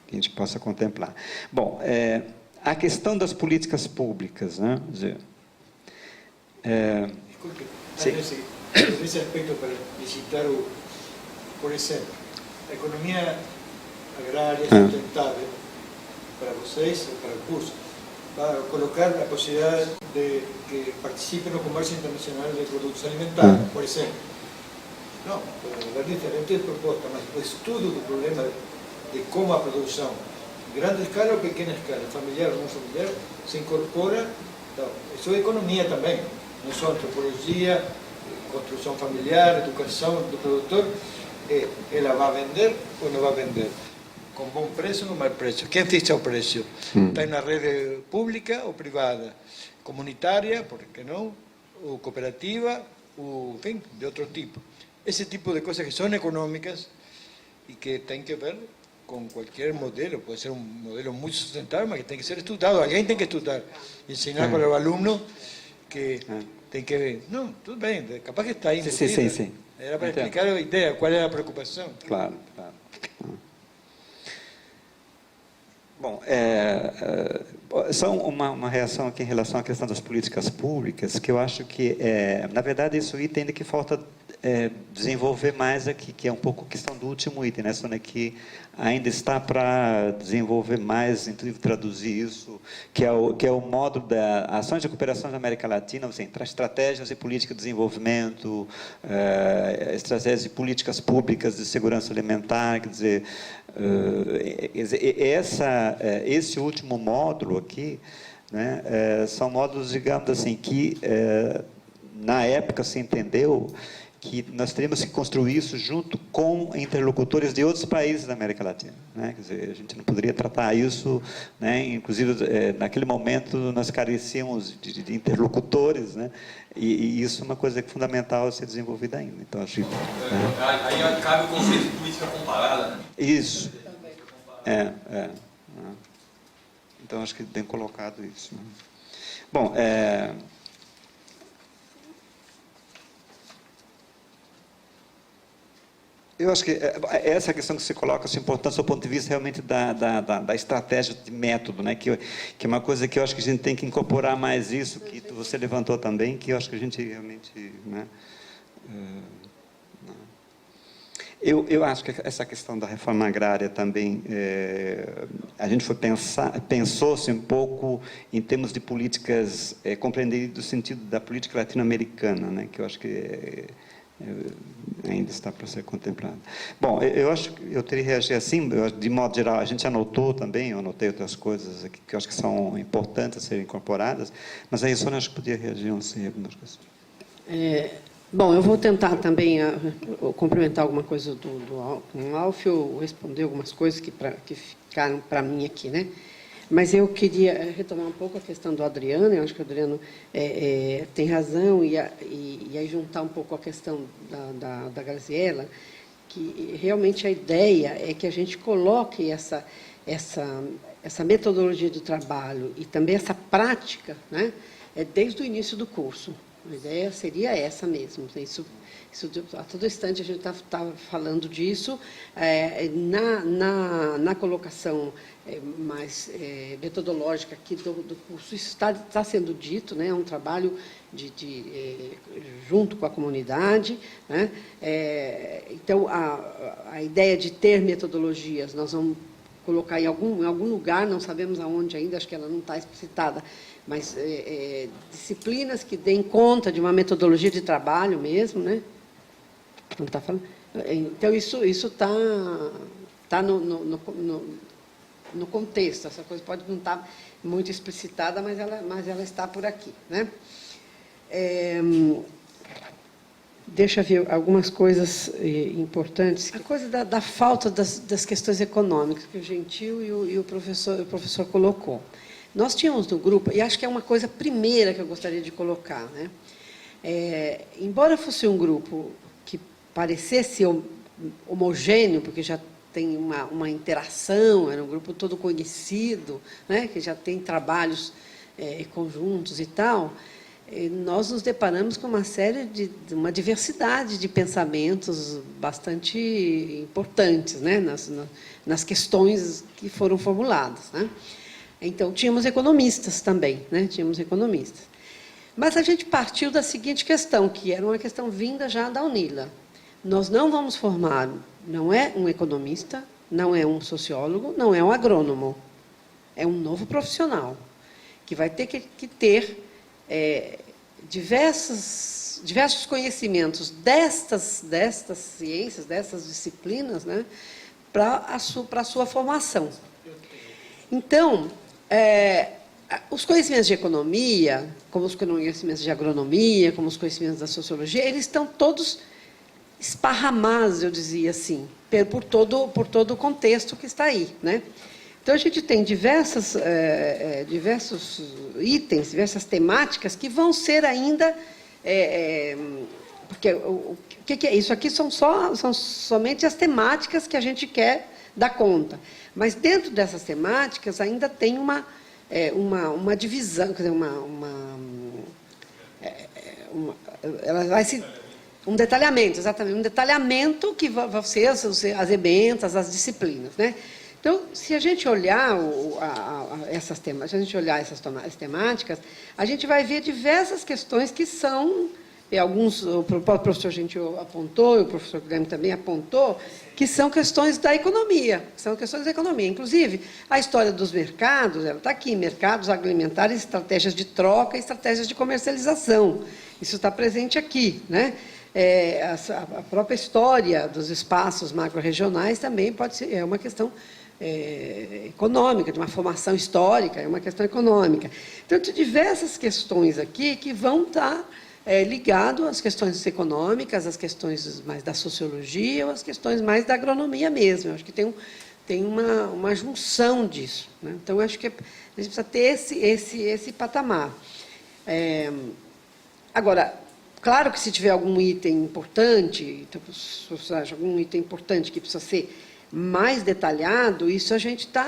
S2: Que a gente possa contemplar. Bom, a questão das políticas públicas, né?
S11: Disculpe,
S2: sí.
S11: nesse aspecto, para visitar, por exemplo, a economia agrária sustentável, para vocês, para o curso, va a colocar a possibilidade de que participe no comércio internacional de produtos alimentares, por exemplo. Não, haver diferentes propostas, mas o estudo do problema de como a produção, grande escala ou pequena escala, familiar ou não familiar, se incorpora. Então, isso é economia também, não só antropologia, construção familiar, educação do produtor. Ela vai vender ou não vai vender? Com bom preço ou não mau preço? Quem fixa o preço? Está na rede pública ou privada? Comunitária, por que não? Ou cooperativa, ou, enfim, de outro tipo. Esse tipo de coisas que são econômicas e que tem que ver com qualquer modelo, pode ser um modelo muito sustentável, mas que tem que ser estudado, alguém tem que estudar, ensinar para o aluno que tem que ver. Não, tudo bem, capaz que está aí.
S2: Sim.
S11: Era para explicar a ideia, qual é a preocupação.
S2: Claro. Bom, só uma reação aqui em relação à questão das políticas públicas, que eu acho que, na verdade, isso aí tem que falta desenvolver mais aqui, que é um pouco a questão do último item, né, Sônia, que ainda está para desenvolver mais, inclusive traduzir isso, que é o módulo da ações de cooperação da América Latina, assim, estratégias e política de desenvolvimento, estratégias de políticas públicas de segurança alimentar, quer dizer, esse último módulo aqui, né, são módulos, digamos assim, que na época se entendeu que nós teríamos que construir isso junto com interlocutores de outros países da América Latina, né? Quer dizer, a gente não poderia tratar isso, né? Inclusive, naquele momento, nós carecíamos de interlocutores, né? E isso é uma coisa fundamental a ser desenvolvida ainda. Então, acho que,
S12: Aí cabe o conceito de política comparada, né?
S2: Isso. Então, acho que bem colocado isso, né? Bom, eu acho que essa questão que você coloca, a importância do ponto de vista realmente da estratégia de método, né? Que é uma coisa que eu acho que a gente tem que incorporar mais isso, que você levantou também, que eu acho que a gente realmente... Né? Eu acho que essa questão da reforma agrária também, a gente pensou-se um pouco em termos de políticas, compreendido do sentido da política latino-americana, né? Que eu acho que ainda está para ser contemplado. Bom, eu acho que eu teria que reagir assim, de modo geral, a gente anotou também, eu anotei outras coisas aqui que eu acho que são importantes a serem incorporadas, mas aí só acho que podia reagir assim, algumas coisas.
S1: Bom, eu vou tentar também complementar alguma coisa do Alfio, responder algumas coisas que ficaram para mim aqui, né? Mas eu queria retomar um pouco a questão do Adriano. Eu acho que o Adriano tem razão, e aí juntar um pouco a questão da Graziella, que realmente a ideia é que a gente coloque essa metodologia do trabalho e também essa prática, né, desde o início do curso. A ideia seria essa mesmo. Isso a todo instante a gente está falando disso. Na colocação mais metodológica aqui do curso, isso está sendo dito, né? É um trabalho junto com a comunidade, né? Então, a ideia de ter metodologias, nós vamos colocar em algum lugar, não sabemos aonde ainda, acho que ela não está explicitada, mas disciplinas que deem conta de uma metodologia de trabalho mesmo, né? Não está falando. Então, isso está no contexto. Essa coisa pode não estar muito explicitada, mas ela está por aqui, né? Deixa eu ver algumas coisas importantes. A coisa da falta das questões econômicas, que o Gentil e o professor colocou. Nós tínhamos no grupo, e acho que é uma coisa primeira que eu gostaria de colocar, né? Embora fosse um grupo que parecesse homogêneo, porque já tem uma interação, era um grupo todo conhecido, né? Que já tem trabalhos conjuntos e tal, nós nos deparamos com uma diversidade de pensamentos bastante importantes, né? nas questões que foram formuladas, né? Então, tínhamos economistas também, né? Tínhamos economistas. Mas a gente partiu da seguinte questão, que era uma questão vinda já da UNILA. Nós não vamos formar, não é um economista, não é um sociólogo, não é um agrônomo. É um novo profissional, que vai ter que ter diversos conhecimentos destas ciências, dessas disciplinas, né? Para a sua formação. Então, os conhecimentos de economia, como os conhecimentos de agronomia, como os conhecimentos da sociologia, eles estão todos esparramados, eu dizia assim, por todo o contexto que está aí, né? Então, a gente tem diversos itens, diversas temáticas que vão ser ainda... porque o que é isso? Aqui são somente as temáticas que a gente quer dar conta. Mas, dentro dessas temáticas, ainda tem uma divisão, quer dizer, ela vai se... Um detalhamento, exatamente. Um detalhamento que vão ser as ementas, as disciplinas, né? Então, se a gente olhar essas temáticas, a gente vai ver diversas questões que são e alguns, o próprio professor Gentil apontou, e o professor Guilherme também apontou, que são questões da economia, Inclusive, a história dos mercados, ela está aqui, mercados agroalimentares, estratégias de troca e estratégias de comercialização. Isso está presente aqui, né? A própria história dos espaços macro-regionais também pode ser, é uma questão econômica, de uma formação histórica, é uma questão econômica. Então, tem diversas questões aqui que vão estar ligado às questões econômicas, às questões mais da sociologia, ou às questões mais da agronomia mesmo. Eu acho que tem uma junção disso, né? Então, eu acho que a gente precisa ter esse patamar. Agora, claro que se tiver algum item importante, então, algum item importante que precisa ser mais detalhado, isso a gente está...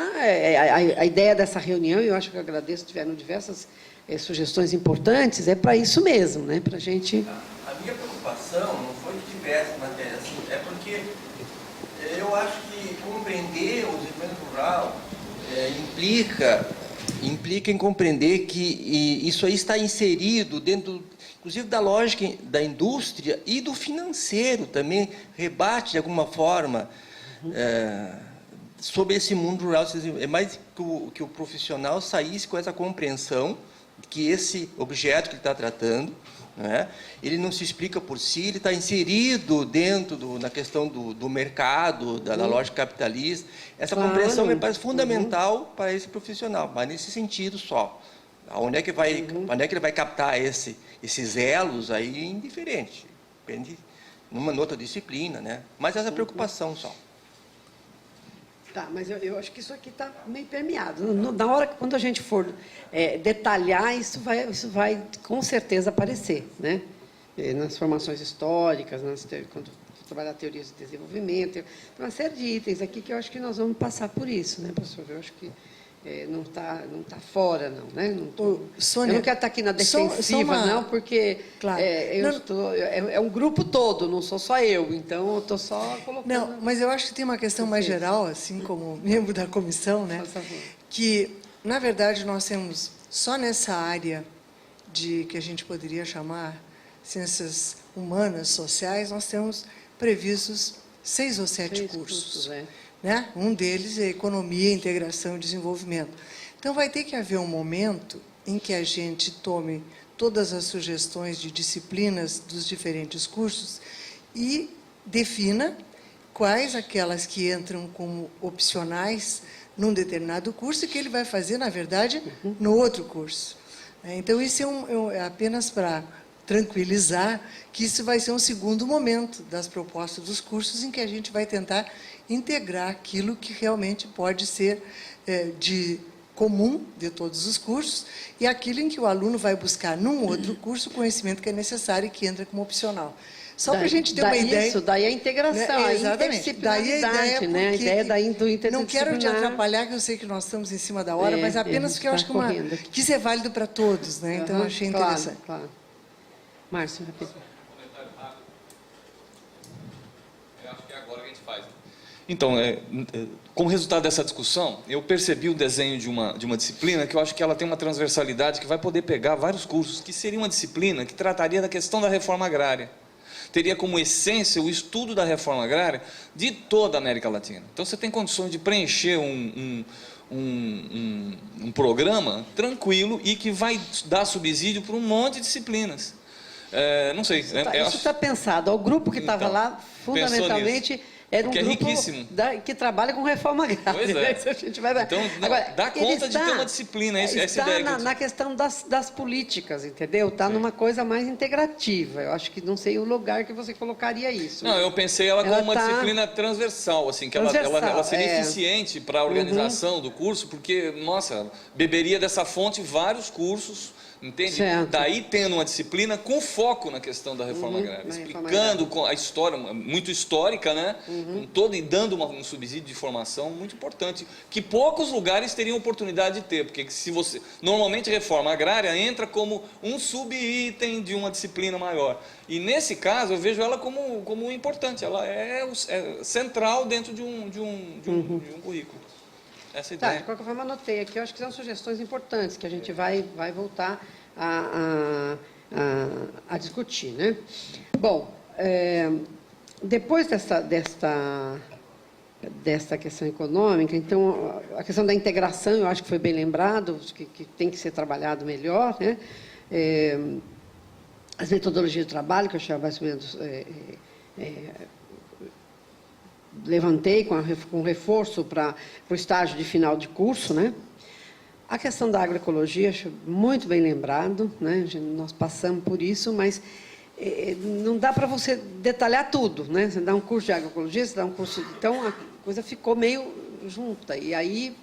S1: a ideia dessa reunião, eu acho que eu agradeço, tiveram diversas sugestões importantes, é para isso mesmo, né? Para a gente...
S3: A minha preocupação não foi que tivesse matéria assim, é porque eu acho que compreender o desenvolvimento rural implica em compreender que isso aí está inserido dentro, inclusive, da lógica da indústria e do financeiro também, rebate de alguma forma sobre esse mundo rural. É mais que o profissional saísse com essa compreensão que esse objeto que ele está tratando, né, ele não se explica por si, ele está inserido dentro na questão do mercado, da lógica capitalista. Essa compreensão me parece fundamental para esse profissional, mas nesse sentido só. Onde é que ele vai captar esses elos aí, é indiferente. Depende numa outra disciplina, né? Mas essa preocupação só.
S1: Tá, mas eu acho que isso aqui está meio permeado. Na hora que, quando a gente for detalhar, isso vai com certeza aparecer, né? Nas formações históricas, quando trabalhar teorias de desenvolvimento, tem uma série de itens aqui que eu acho que nós vamos passar por isso, né, professor? Eu acho que não está fora, não, né?
S9: Sônia,
S1: eu não quero estar aqui na defensiva, não, porque
S9: claro.
S1: É um grupo todo, não sou só eu, então eu estou só colocando...
S9: Não, mas eu acho que tem uma questão mais geral, assim como membro da comissão, né? Que, na verdade, nós temos, só nessa área que a gente poderia chamar ciências humanas, sociais, nós temos previstos 6 ou 7 cursos. Né? Um deles é Economia, Integração e Desenvolvimento. Então, vai ter que haver um momento em que a gente tome todas as sugestões de disciplinas dos diferentes cursos e defina quais aquelas que entram como opcionais num determinado curso e que ele vai fazer, na verdade, no outro curso. Então, isso é apenas para tranquilizar que isso vai ser um segundo momento das propostas dos cursos em que a gente vai tentar integrar aquilo que realmente pode ser de comum de todos os cursos e aquilo em que o aluno vai buscar num outro curso o conhecimento que é necessário e que entra como opcional. Só para a gente ter uma ideia...
S1: Isso, daí a integração,
S9: né?
S1: a
S9: Exatamente. Daí a ideia,
S1: né? A ideia do interdisciplinar.
S9: Não quero te atrapalhar, que eu sei que nós estamos em cima da hora, mas apenas porque eu acho que isso é válido para todos, né? Então, eu achei interessante.
S1: Claro. Márcio, rapidinho.
S12: Eu acho que é agora que a gente faz. Então, como resultado dessa discussão, eu percebi o desenho de uma disciplina que eu acho que ela tem uma transversalidade que vai poder pegar vários cursos, que seria uma disciplina que trataria da questão da reforma agrária. Teria como essência o estudo da reforma agrária de toda a América Latina. Então, você tem condições de preencher um programa tranquilo e que vai dar subsídio para um monte de disciplinas. Não sei.
S1: Isso está pensado. O grupo que estava lá, fundamentalmente, era um grupo que trabalha com reforma agrária.
S12: Pois é.
S1: A gente vai...
S12: Então, dá conta de ter uma disciplina. Essa ideia
S1: na questão das políticas, entendeu? Está numa coisa mais integrativa. Eu acho que não sei o lugar que você colocaria isso.
S12: Não, eu pensei ela como uma disciplina transversal, assim, que ela seria eficiente para a organização do curso, porque, nossa, beberia dessa fonte vários cursos, entende?
S1: Certo.
S12: Daí tendo uma disciplina com foco na questão da reforma agrária, explicando a história, muito histórica, né? E dando um subsídio de formação muito importante, que poucos lugares teriam oportunidade de ter, porque se você normalmente reforma agrária entra como um subitem de uma disciplina maior. E nesse caso eu vejo ela como importante, ela é central dentro de um currículo. Essa ideia.
S1: Tá, de qualquer forma, anotei aqui, eu acho que são sugestões importantes, que a gente vai voltar a a discutir, né? Bom, depois desta questão econômica, então, a questão da integração, eu acho que foi bem lembrado, que tem que ser trabalhado melhor, né? As metodologias de trabalho, que eu achava mais ou menos... levantei com reforço para o estágio de final de curso, né? A questão da agroecologia, acho muito bem lembrado, né? Nós passamos por isso, mas não dá para você detalhar tudo, né? Você dá um curso de agroecologia, você dá um curso... Então, a coisa ficou meio junta, e aí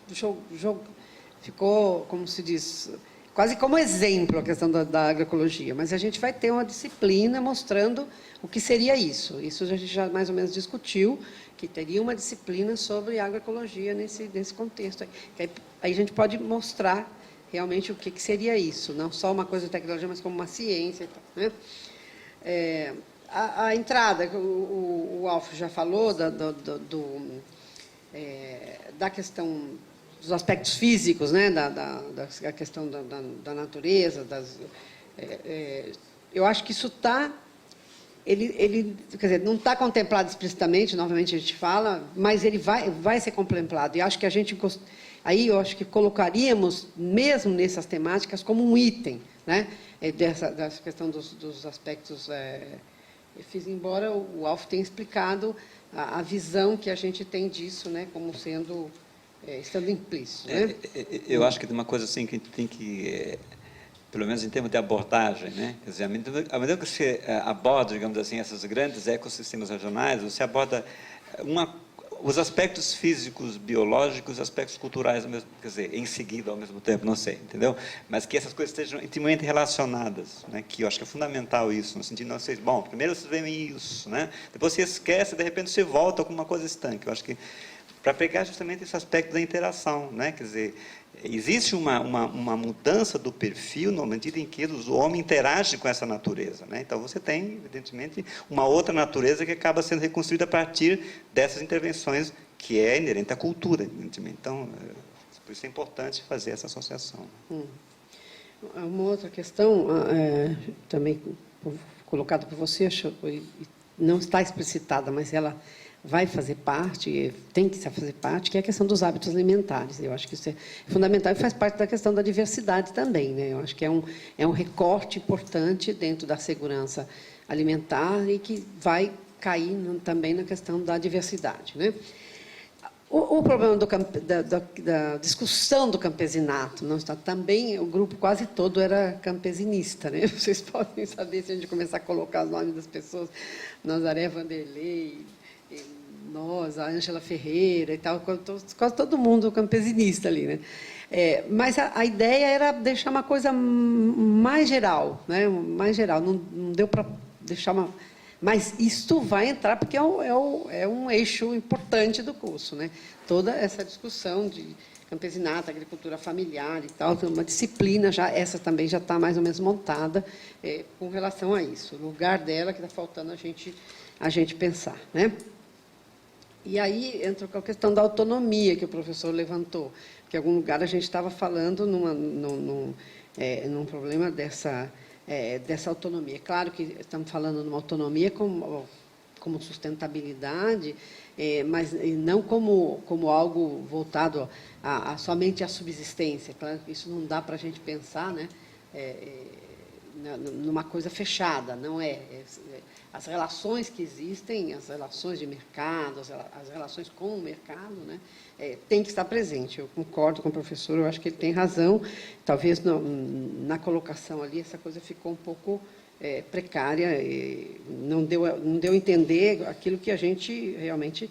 S1: ficou, como se diz, quase como exemplo a questão da agroecologia, mas a gente vai ter uma disciplina mostrando o que seria isso. Isso a gente já mais ou menos discutiu, que teria uma disciplina sobre agroecologia nesse contexto. Aí a gente pode mostrar realmente o que seria isso, não só uma coisa de tecnologia, mas como uma ciência e tal, né? A entrada, o Alf já falou da questão dos aspectos físicos, né? Da questão da natureza, eu acho que isso está... Ele, quer dizer, não está contemplado explicitamente, novamente a gente fala, mas ele vai ser contemplado. E acho que aí eu acho que colocaríamos, mesmo nessas temáticas, como um item, né? Dessa questão dos aspectos físicos, embora o Alf tenha explicado a visão que a gente tem disso, né? Como sendo, estando implícito. Né?
S2: Eu acho que tem uma coisa assim que a gente tem que... pelo menos em termos de abordagem, né? Quer dizer, à medida que você aborda, digamos assim, esses grandes ecossistemas regionais, você aborda os aspectos físicos, biológicos, aspectos culturais, quer dizer, em seguida, ao mesmo tempo, não sei, entendeu? Mas que essas coisas estejam intimamente relacionadas, né? Que eu acho que é fundamental isso, no sentido de vocês, bom, primeiro vocês veem isso, né? Depois você esquece, de repente você volta com uma coisa estanque. Eu acho que para pegar justamente esse aspecto da interação, né? Quer dizer, existe uma mudança do perfil na medida em que o homem interage com essa natureza, né? Então, você tem, evidentemente, uma outra natureza que acaba sendo reconstruída a partir dessas intervenções, que é inerente à cultura, evidentemente. Então, por isso é importante fazer essa associação.
S1: Uma outra questão, também colocada por você, não está explicitada, mas ela vai fazer parte, tem que fazer parte, que é a questão dos hábitos alimentares. Eu acho que isso é fundamental e faz parte da questão da diversidade também, né? Eu acho que é um recorte importante dentro da segurança alimentar e que vai cair também na questão da diversidade, né? O problema da discussão do campesinato, não está também, o grupo quase todo era campesinista, né? Vocês podem saber, se a gente começar a colocar os nomes das pessoas, Nazaré Vanderlei, nós, a Ângela Ferreira e tal, quase todo mundo campesinista ali, né? Mas a ideia era deixar uma coisa mais geral, né? Mais geral, não deu para deixar uma... Mas isto vai entrar porque é um eixo importante do curso, né? Toda essa discussão de campesinato, agricultura familiar e tal, uma disciplina, essa também já está mais ou menos montada com relação a isso. O lugar dela que está faltando a gente pensar, né? E aí entra com a questão da autonomia que o professor levantou, que em algum lugar a gente estava falando num problema dessa autonomia. Claro que estamos falando numa autonomia como sustentabilidade, mas não como algo voltado somente à subsistência. Claro que isso não dá para a gente pensar, né? Numa coisa fechada, não é? As relações que existem, as relações de mercado, as relações com o mercado, né, tem que estar presente. Eu concordo com o professor, eu acho que ele tem razão. Talvez na colocação ali essa coisa ficou um pouco precária, não deu a entender aquilo que a gente realmente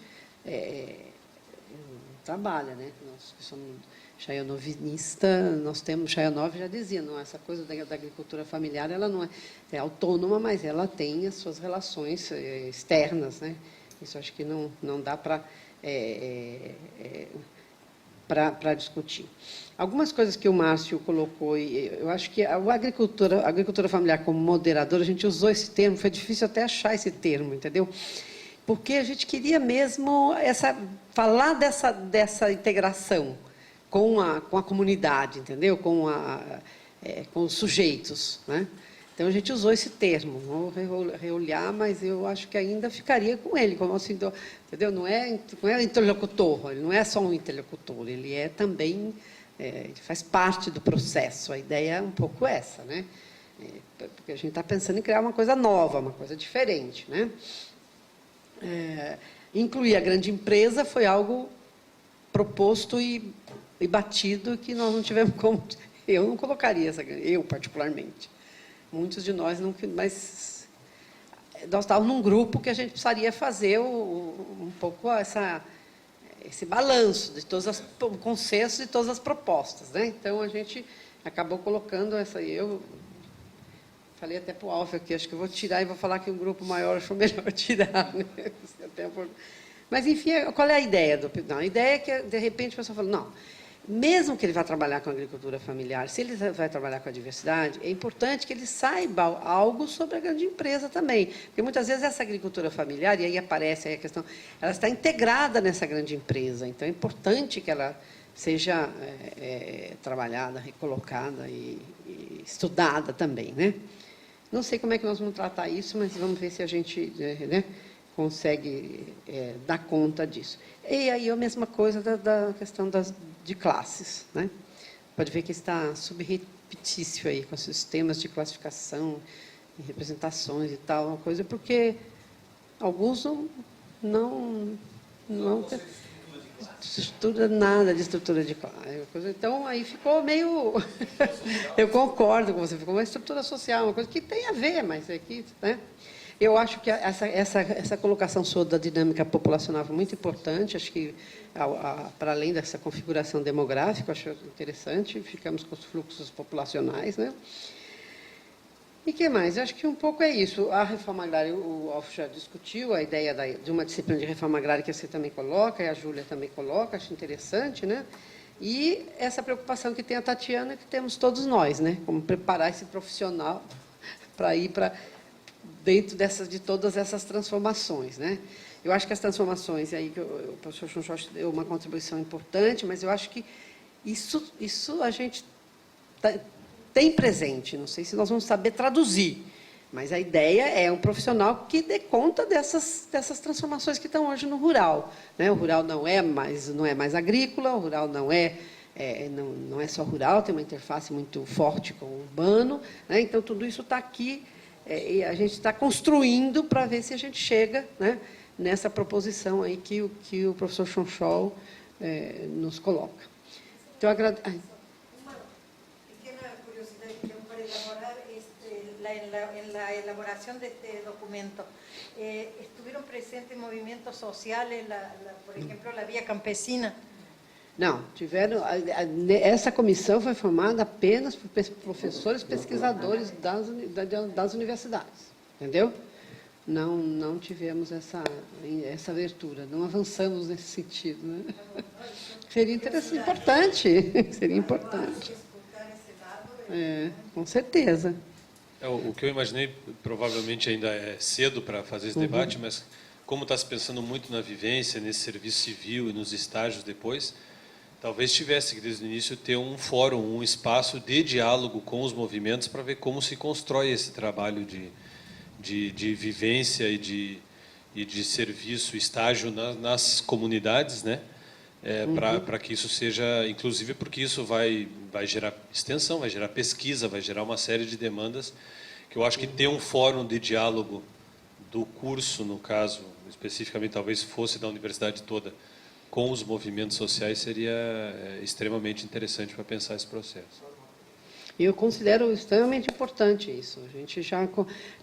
S1: trabalha, né? Nós que somos chayonovinista, nós temos, Chayanov já dizia, não, essa coisa da agricultura familiar, ela não é autônoma, mas ela tem as suas relações externas, né? Isso acho que não dá para discutir. Algumas coisas que o Márcio colocou, eu acho que a agricultura familiar como moderadora, a gente usou esse termo, foi difícil até achar esse termo, entendeu? Porque a gente queria mesmo falar dessa integração com a comunidade, entendeu? Com os sujeitos, né? Então, a gente usou esse termo, vou reolhar, mas eu acho que ainda ficaria com ele, como assim, entendeu? Não é interlocutor, ele não é só um interlocutor, ele é também, ele faz parte do processo. A ideia é um pouco essa, né? Porque a gente está pensando em criar uma coisa nova, uma coisa diferente, né? Incluir a grande empresa foi algo proposto e batido que nós não tivemos como. Eu não colocaria eu particularmente. Muitos de nós não, mas nós estávamos num grupo que a gente precisaria fazer um pouco esse balanço de todas o consenso de todas as propostas, né? Então a gente acabou colocando essa. Eu falei até para o Alfa aqui, acho que eu vou tirar e vou falar que um grupo maior achou melhor tirar, né? Mas enfim, qual é a ideia do? Não, a ideia é que de repente a pessoa fala, não. Mesmo que ele vá trabalhar com a agricultura familiar, se ele vai trabalhar com a diversidade, é importante que ele saiba algo sobre a grande empresa também. Porque muitas vezes essa agricultura familiar, e aí aparece aí a questão, ela está integrada nessa grande empresa. Então, é importante que ela seja trabalhada, recolocada e estudada também, né? Não sei como é que nós vamos tratar isso, mas vamos ver se a gente consegue dar conta disso. E aí a mesma coisa da questão de classes, né? Pode ver que está subrepetício aí com os sistemas de classificação, e representações e tal, uma coisa, porque alguns não estuda nada de estrutura de classe. Então, aí ficou meio... Eu concordo com você, ficou uma estrutura social, uma coisa que tem a ver, mas é que... Né? Eu acho que essa colocação sua da dinâmica populacional foi muito importante. Acho que, para além dessa configuração demográfica, acho interessante, ficamos com os fluxos populacionais, né? E o que mais? Eu acho que um pouco é isso. A reforma agrária, o Alf já discutiu a ideia de uma disciplina de reforma agrária que você também coloca, e a Júlia também coloca, acho interessante, né? E essa preocupação que tem a Tatiana, que temos todos nós, né? Como preparar esse profissional para ir para... dentro de todas essas transformações, né? Eu acho que as transformações, aí o professor Chonchó deu uma contribuição importante, mas eu acho que isso a gente tem presente. Não sei se nós vamos saber traduzir, mas a ideia é um profissional que dê conta dessas transformações que estão hoje no rural, né? O rural não é mais agrícola, o rural não é só rural, tem uma interface muito forte com o urbano, né? Então tudo isso está aqui. E a gente está construindo para ver se a gente chega, né, nessa proposição aí que o professor Chonchó nos coloca. Então, agradeço.
S8: Uma pequena curiosidade que tengo para elaborar, en la elaboración de este documento, estuvieron presentes movimientos sociales, por ejemplo, la Vía Campesina.
S1: Não, essa comissão foi formada apenas por professores pesquisadores das universidades, entendeu? Não tivemos essa abertura, não avançamos nesse sentido, né? Seria interessante, importante, seria importante. Com certeza.
S13: O que eu imaginei, provavelmente ainda é cedo para fazer esse debate, mas como está se pensando muito na vivência, nesse serviço civil e nos estágios depois, talvez tivesse que, desde o início, ter um fórum, um espaço de diálogo com os movimentos para ver como se constrói esse trabalho de vivência e de serviço, estágio nas comunidades, né? Para que isso seja, inclusive porque isso vai gerar extensão, vai gerar pesquisa, vai gerar uma série de demandas, que eu acho que ter um fórum de diálogo do curso, no caso, especificamente, talvez fosse da universidade toda, com os movimentos sociais, seria extremamente interessante para pensar esse processo.
S1: Eu considero extremamente importante isso. A gente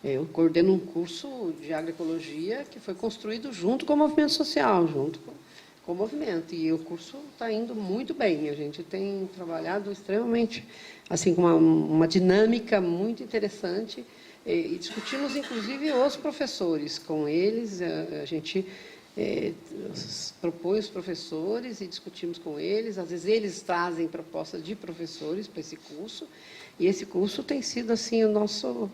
S1: eu coordeno um curso de agroecologia que foi construído junto com o movimento social, junto com o movimento. E o curso está indo muito bem. A gente tem trabalhado extremamente, assim, com uma dinâmica muito interessante. E discutimos, inclusive, os professores com eles. A gente propõe os professores e discutimos com eles. Às vezes, eles trazem propostas de professores para esse curso. E esse curso tem sido, assim, o nosso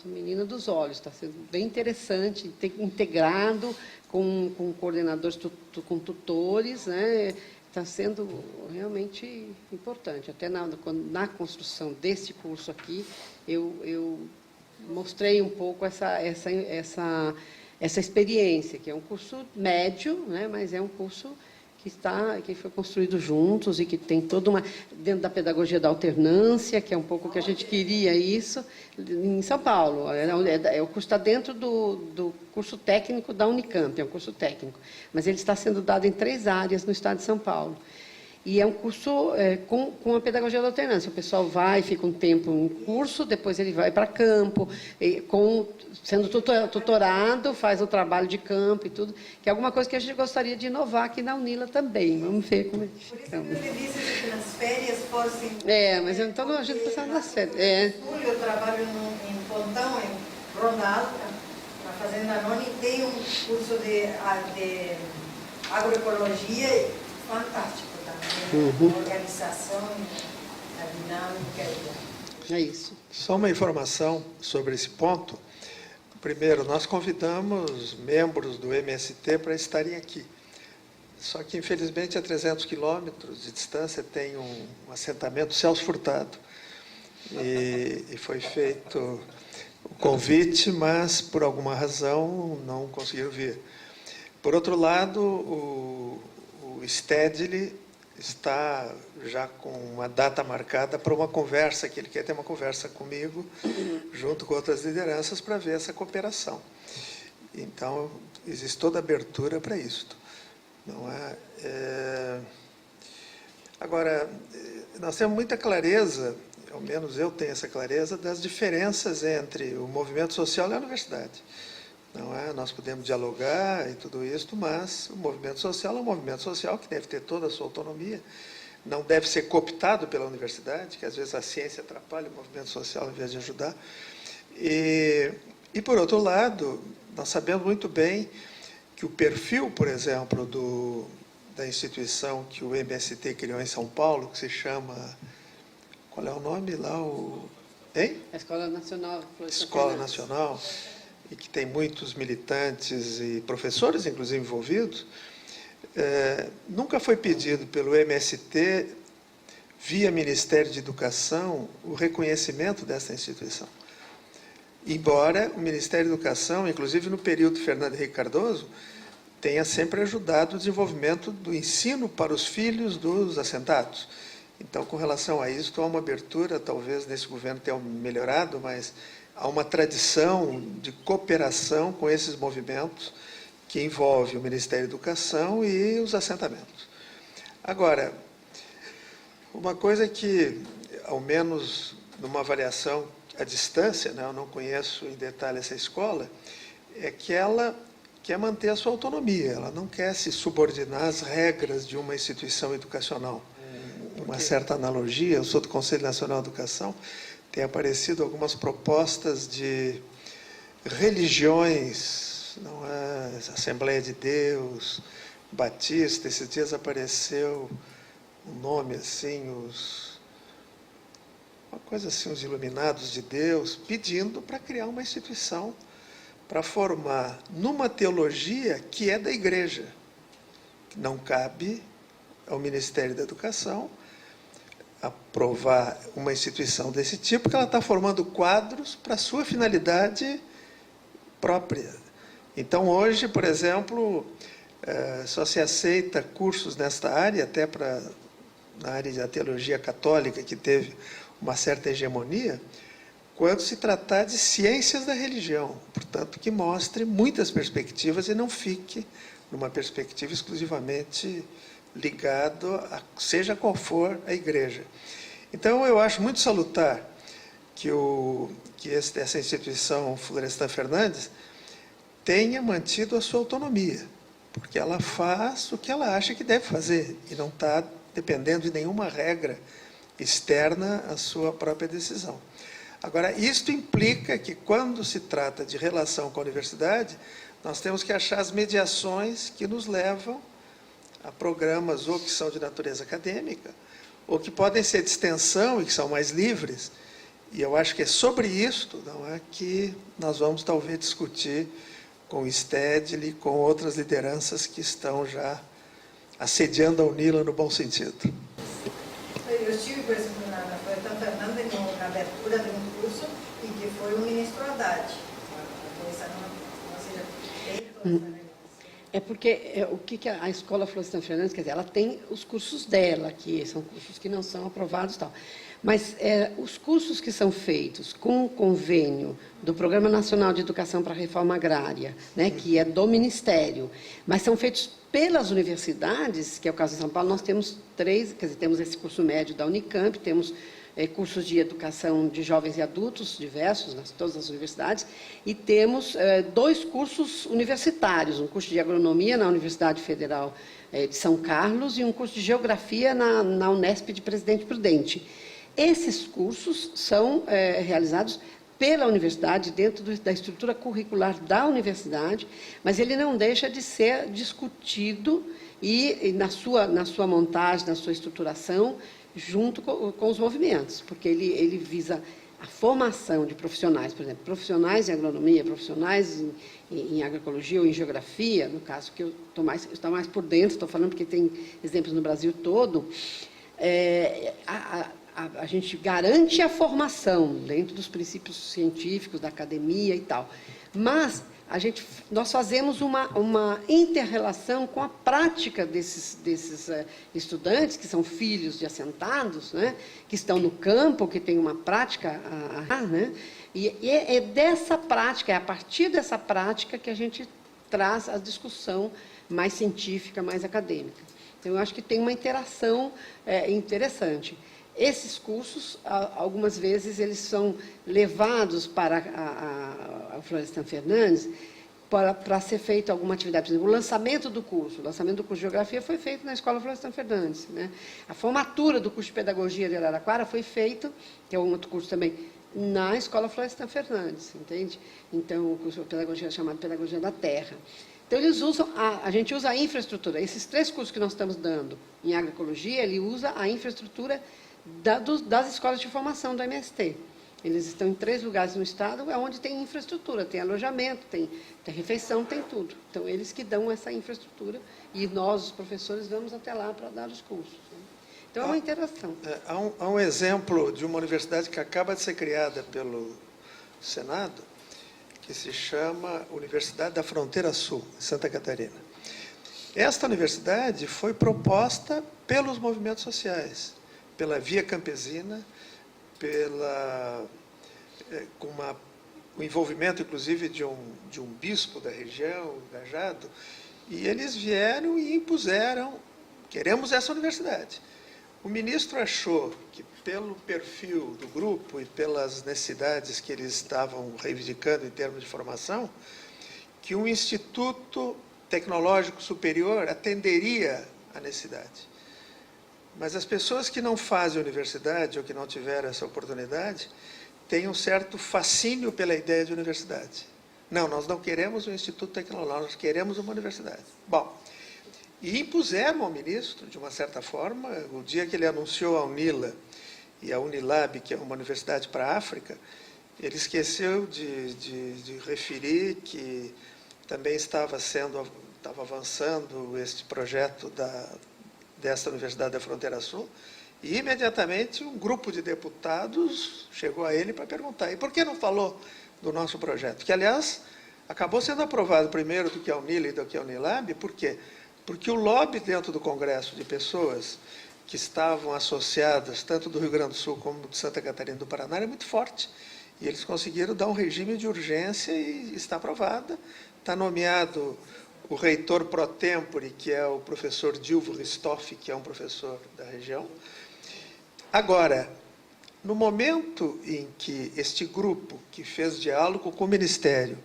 S1: menino dos olhos. Está sendo bem interessante, integrado com coordenadores, com tutores, né? está sendo realmente importante. Até na construção deste curso aqui, eu mostrei um pouco essa experiência, que é um curso médio, né, mas é um curso que foi construído juntos e que tem toda uma... dentro da pedagogia da alternância, que é um pouco o que a gente queria isso, em São Paulo. O curso está dentro do curso técnico da Unicamp, é um curso técnico, mas ele está sendo dado em 3 áreas no estado de São Paulo. E é um curso com a pedagogia da alternância. O pessoal vai, fica um tempo em curso, depois ele vai para campo, sendo tutorado, faz o trabalho de campo e tudo, que é alguma coisa que a gente gostaria de inovar aqui na Unila também. Vamos ver como é que fica.
S4: Por isso que eu disse que nas férias fossem...
S1: mas então a gente precisa das férias.
S4: Eu trabalho em Pontão, em Ronda Alta, na Fazenda Noni, e tem um curso de agroecologia fantástico. A organização, a dinâmica.
S1: É isso.
S15: Só uma informação sobre esse ponto. Primeiro, nós convidamos membros do MST para estarem aqui. Só que, infelizmente, a 300 quilômetros de distância tem um assentamento Celso Furtado. E foi feito o convite, mas, por alguma razão, não conseguiram vir. Por outro lado, o Stedley está já com uma data marcada para uma conversa, que ele quer ter uma conversa comigo, junto com outras lideranças, para ver essa cooperação. Então, existe toda a abertura para isso. Não é? Agora, nós temos muita clareza, ao menos eu tenho essa clareza, das diferenças entre o movimento social e a universidade. Não é? Nós podemos dialogar e tudo isso, mas o movimento social é um movimento social que deve ter toda a sua autonomia, não deve ser cooptado pela universidade, que às vezes a ciência atrapalha o movimento social em vez de ajudar. E por outro lado, nós sabemos muito bem que o perfil, por exemplo, da instituição que o MST criou em São Paulo, que se chama... Qual é o nome lá? Hein?
S1: A Escola Nacional.
S15: Escola Nacional, e que tem muitos militantes e professores, inclusive, envolvidos, nunca foi pedido pelo MST, via Ministério de Educação, o reconhecimento dessa instituição. Embora o Ministério da Educação, inclusive no período Fernando Henrique Cardoso, tenha sempre ajudado o desenvolvimento do ensino para os filhos dos assentados. Então, com relação a isso, há uma abertura, talvez nesse governo tenha melhorado, mas há uma tradição de cooperação com esses movimentos que envolve o Ministério da Educação e os assentamentos. Agora, uma coisa que, ao menos numa avaliação à distância, né, eu não conheço em detalhe essa escola, é que ela quer manter a sua autonomia, ela não quer se subordinar às regras de uma instituição educacional. Uma certa analogia, eu sou do Conselho Nacional de Educação, tem aparecido algumas propostas de religiões, não é? Assembleia de Deus, Batista, esses dias apareceu um nome assim, uma coisa assim, os Iluminados de Deus, pedindo para criar uma instituição para formar numa teologia que é da igreja, que não cabe ao Ministério da Educação aprovar uma instituição desse tipo, porque ela está formando quadros para a sua finalidade própria. Então, hoje, por exemplo, só se aceita cursos nesta área, até na área da teologia católica, que teve uma certa hegemonia, quando se tratar de ciências da religião, portanto, que mostre muitas perspectivas e não fique numa perspectiva exclusivamente ligado a seja qual for a igreja. Então, eu acho muito salutar que essa instituição Florestan Fernandes tenha mantido a sua autonomia, porque ela faz o que ela acha que deve fazer e não está dependendo de nenhuma regra externa à sua própria decisão. Agora, isto implica que, quando se trata de relação com a universidade, nós temos que achar as mediações que nos levam a programas ou que são de natureza acadêmica, ou que podem ser de extensão e que são mais livres. E eu acho que é sobre isto, não é, que nós vamos talvez discutir com o Stedley, com outras lideranças que estão já assediando a UNILA no bom sentido.
S8: Eu estive, por exemplo, na Florestan Fernandes, na abertura de um curso em que foi o ministro Haddad.
S1: É porque o que a Escola Florestan Fernandes, quer dizer, ela tem os cursos dela, que são cursos que não são aprovados e tal. Mas os cursos que são feitos com o convênio do Programa Nacional de Educação para a Reforma Agrária, né, que é do Ministério, mas são feitos pelas universidades, que é o caso de São Paulo, nós temos 3, quer dizer, temos esse curso médio da Unicamp, temos cursos de educação de jovens e adultos diversos, nas todas as universidades, e temos 2 cursos universitários, um curso de agronomia na Universidade Federal de São Carlos e um curso de geografia na Unesp de Presidente Prudente. Esses cursos são realizados pela universidade, dentro da estrutura curricular da universidade, mas ele não deixa de ser discutido e na sua montagem, na sua estruturação, junto com os movimentos, porque ele visa a formação de profissionais, por exemplo, profissionais em agronomia, profissionais em agroecologia ou em geografia, no caso que eu estou mais por dentro, estou falando porque tem exemplos no Brasil todo, a gente garante a formação dentro dos princípios científicos, da academia e tal, mas nós fazemos uma inter-relação com a prática desses estudantes, que são filhos de assentados, né, que estão no campo, que têm uma prática, né, e é dessa prática, é a partir dessa prática que a gente traz a discussão mais científica, mais acadêmica. Então, eu acho que tem uma interação interessante. Esses cursos, algumas vezes, eles são levados para a Florestan Fernandes para ser feita alguma atividade. Por exemplo, o lançamento do curso de Geografia foi feito na Escola Florestan Fernandes, né? A formatura do curso de Pedagogia de Araraquara foi feito, que é um outro curso também, na Escola Florestan Fernandes, entende? Então, o curso de Pedagogia é chamado Pedagogia da Terra. Então, eles usam, a gente usa a infraestrutura. Esses 3 cursos que nós estamos dando em agroecologia, ele usa a infraestrutura das escolas de formação do MST. Eles estão em 3 lugares no estado, onde tem infraestrutura, tem alojamento, tem refeição, tem tudo. Então, eles que dão essa infraestrutura e nós, os professores, vamos até lá para dar os cursos. Então, é uma interação.
S15: Há um exemplo de uma universidade que acaba de ser criada pelo Senado, que se chama Universidade da Fronteira Sul, em Santa Catarina. Esta universidade foi proposta pelos movimentos sociais, pela Via Campesina, com o envolvimento, inclusive, de um bispo da região, engajado, e eles vieram e impuseram, queremos essa universidade. O ministro achou que, pelo perfil do grupo e pelas necessidades que eles estavam reivindicando em termos de formação, que um instituto tecnológico superior atenderia à necessidade. Mas as pessoas que não fazem universidade ou que não tiveram essa oportunidade têm um certo fascínio pela ideia de universidade. Não, nós não queremos um instituto tecnológico, nós queremos uma universidade. Bom, e impuseram ao ministro, de uma certa forma, o dia que ele anunciou a UNILA e a Unilab, que é uma universidade para a África, ele esqueceu de referir que também estava avançando este projeto dessa Universidade da Fronteira Sul, e imediatamente um grupo de deputados chegou a ele para perguntar, e por que não falou do nosso projeto? Que, aliás, acabou sendo aprovado primeiro do que a UNILA e do que a Unilab, por quê? Porque o lobby dentro do Congresso de pessoas que estavam associadas, tanto do Rio Grande do Sul como de Santa Catarina e do Paraná, era muito forte. E eles conseguiram dar um regime de urgência e está aprovada. Está nomeado o reitor pro tempore, que é o professor Dilvo Ristoff, que é um professor da região. Agora, no momento em que este grupo, que fez diálogo com o Ministério,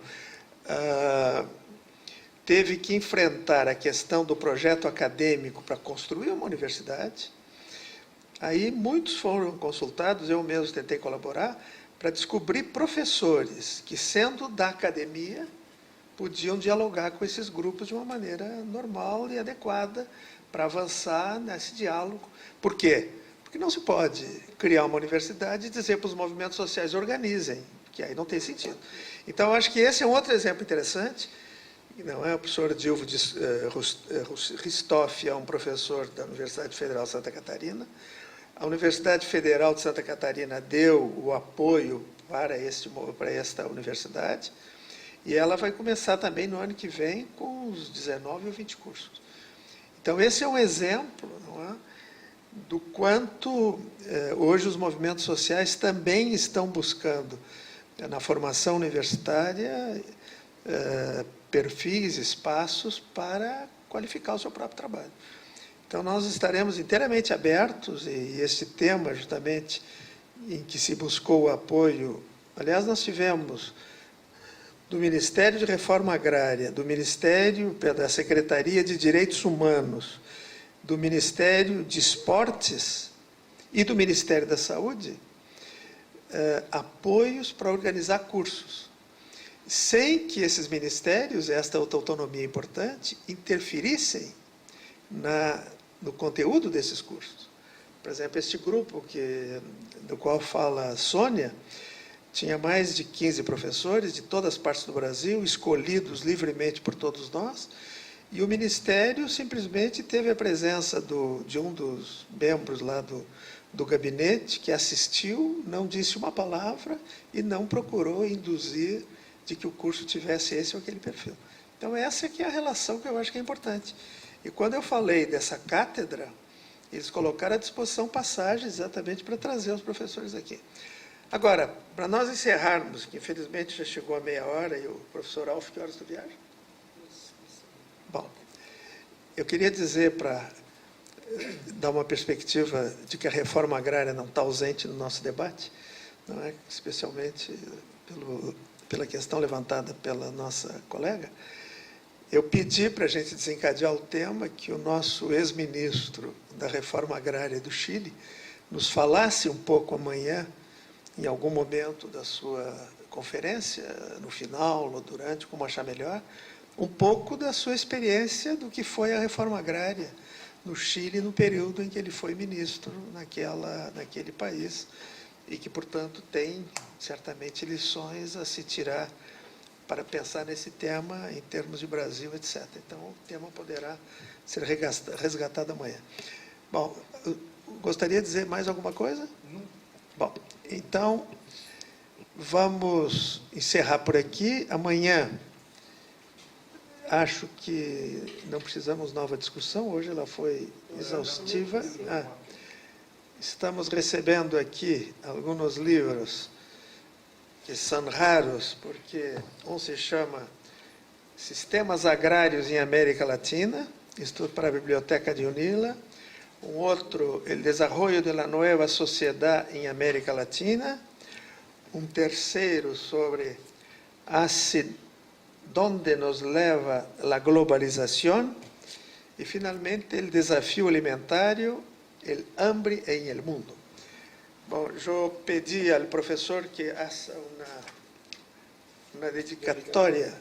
S15: teve que enfrentar a questão do projeto acadêmico para construir uma universidade, aí muitos foram consultados, eu mesmo tentei colaborar, para descobrir professores que, sendo da academia, podiam dialogar com esses grupos de uma maneira normal e adequada para avançar nesse diálogo. Por quê? Porque não se pode criar uma universidade e dizer para os movimentos sociais organizem, que aí não tem sentido. Então, eu acho que esse é um outro exemplo interessante não é? O professor Dilvo Ristoff é um professor da Universidade Federal de Santa Catarina. A Universidade Federal de Santa Catarina deu o apoio para esta universidade, e ela vai começar também no ano que vem com os 19 ou 20 cursos. Então, esse é um exemplo, não é, do quanto hoje os movimentos sociais também estão buscando, na formação universitária, perfis, espaços para qualificar o seu próprio trabalho. Então, nós estaremos inteiramente abertos, e esse tema, justamente, em que se buscou o apoio, aliás, nós tivemos do Ministério de Reforma Agrária, do Ministério da Secretaria de Direitos Humanos, do Ministério de Esportes e do Ministério da Saúde, apoios para organizar cursos, sem que esses ministérios, esta autonomia importante, interferissem no conteúdo desses cursos. Por exemplo, este grupo do qual fala a Sônia, tinha mais de 15 professores de todas as partes do Brasil, escolhidos livremente por todos nós, e o Ministério simplesmente teve a presença de um dos membros lá do gabinete, que assistiu, não disse uma palavra e não procurou induzir de que o curso tivesse esse ou aquele perfil. Então, essa aqui é a relação que eu acho que é importante. E quando eu falei dessa cátedra, eles colocaram à disposição passagens exatamente para trazer os professores aqui. Agora, para nós encerrarmos, que infelizmente já chegou a meia hora, e o professor Alf, que horas tu viaja? Bom, eu queria dizer, para dar uma perspectiva de que a reforma agrária não está ausente no nosso debate, não é? Especialmente pela questão levantada pela nossa colega, eu pedi para a gente desencadear o tema que o nosso ex-ministro da Reforma Agrária do Chile nos falasse um pouco amanhã, em algum momento da sua conferência, no final ou durante, como achar melhor, um pouco da sua experiência do que foi a reforma agrária no Chile no período em que ele foi ministro naquele país, e que, portanto, tem certamente lições a se tirar para pensar nesse tema em termos de Brasil, etc. Então, o tema poderá ser resgatado amanhã. Bom, gostaria de dizer mais alguma coisa? Não. Bom, então, vamos encerrar por aqui. Amanhã, acho que não precisamos de nova discussão, hoje ela foi exaustiva. Estamos recebendo aqui alguns livros que são raros, porque um se chama Sistemas Agrários em América Latina, estudo para a Biblioteca de UNILA, um outro, El Desarrollo de la Nueva Sociedad em América Latina, um terceiro sobre Donde nos leva a globalização, e, finalmente, El Desafio Alimentario, el hambre en el mundo. Bom, eu pedi ao professor que faça uma dedicatória,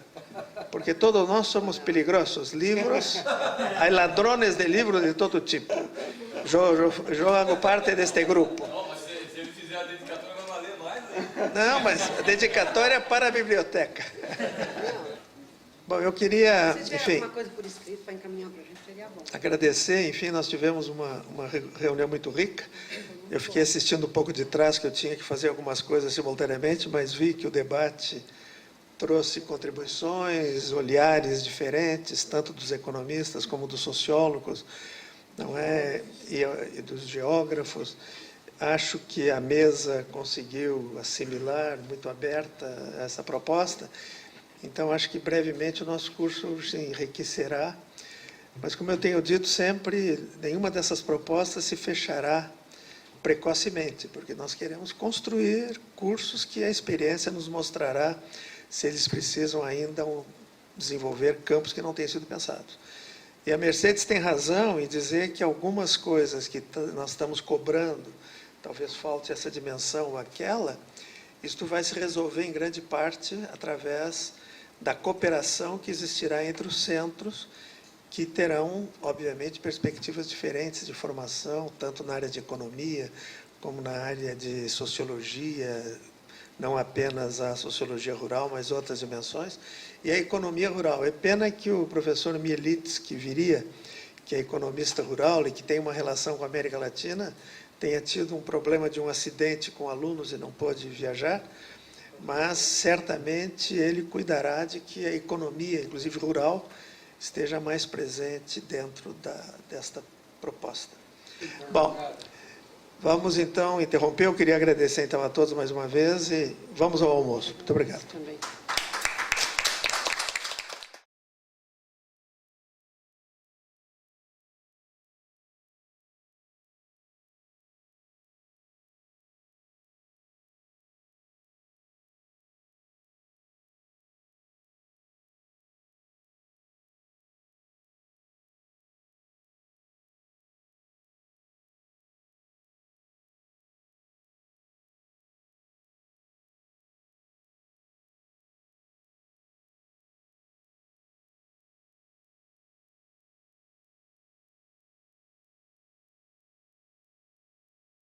S15: porque todos nós somos peligrosos. Livros, há ladrões de livros de todo tipo. Eu hago parte deste grupo.
S12: Não, mas se ele fizer a dedicatória, vai valer mais.
S15: Não, mas a dedicatória é para a biblioteca. Bom, eu queria,
S1: se tiver
S15: enfim,
S1: alguma coisa por escrito para encaminhar para a gente, seria bom.
S15: agradecer. Enfim, nós tivemos uma reunião muito rica. Eu fiquei assistindo um pouco de trás, que eu tinha que fazer algumas coisas simultaneamente, mas vi que o debate trouxe contribuições, olhares diferentes, tanto dos economistas como dos sociólogos, não é? E dos geógrafos. Acho que a mesa conseguiu assimilar, muito aberta, essa proposta. Então, acho que brevemente o nosso curso se enriquecerá. Mas, como eu tenho dito sempre, nenhuma dessas propostas se fechará precocemente, porque nós queremos construir cursos que a experiência nos mostrará se eles precisam ainda desenvolver campos que não tenham sido pensados. E a Mercedes tem razão em dizer que algumas coisas que nós estamos cobrando, talvez falte essa dimensão ou aquela, isto vai se resolver em grande parte através da cooperação que existirá entre os centros, que terão, obviamente, perspectivas diferentes de formação, tanto na área de economia, como na área de sociologia, não apenas a sociologia rural, mas outras dimensões. e a economia rural. É pena que o professor Mielitz, que viria, que é economista rural e que tem uma relação com a América Latina, tenha tido um problema de um acidente com alunos e não pôde viajar, mas certamente ele cuidará de que a economia, inclusive rural, esteja mais presente dentro desta proposta. Bom, vamos então interromper. Eu queria agradecer então a todos mais uma vez e vamos ao almoço. Muito obrigado.
S1: Também.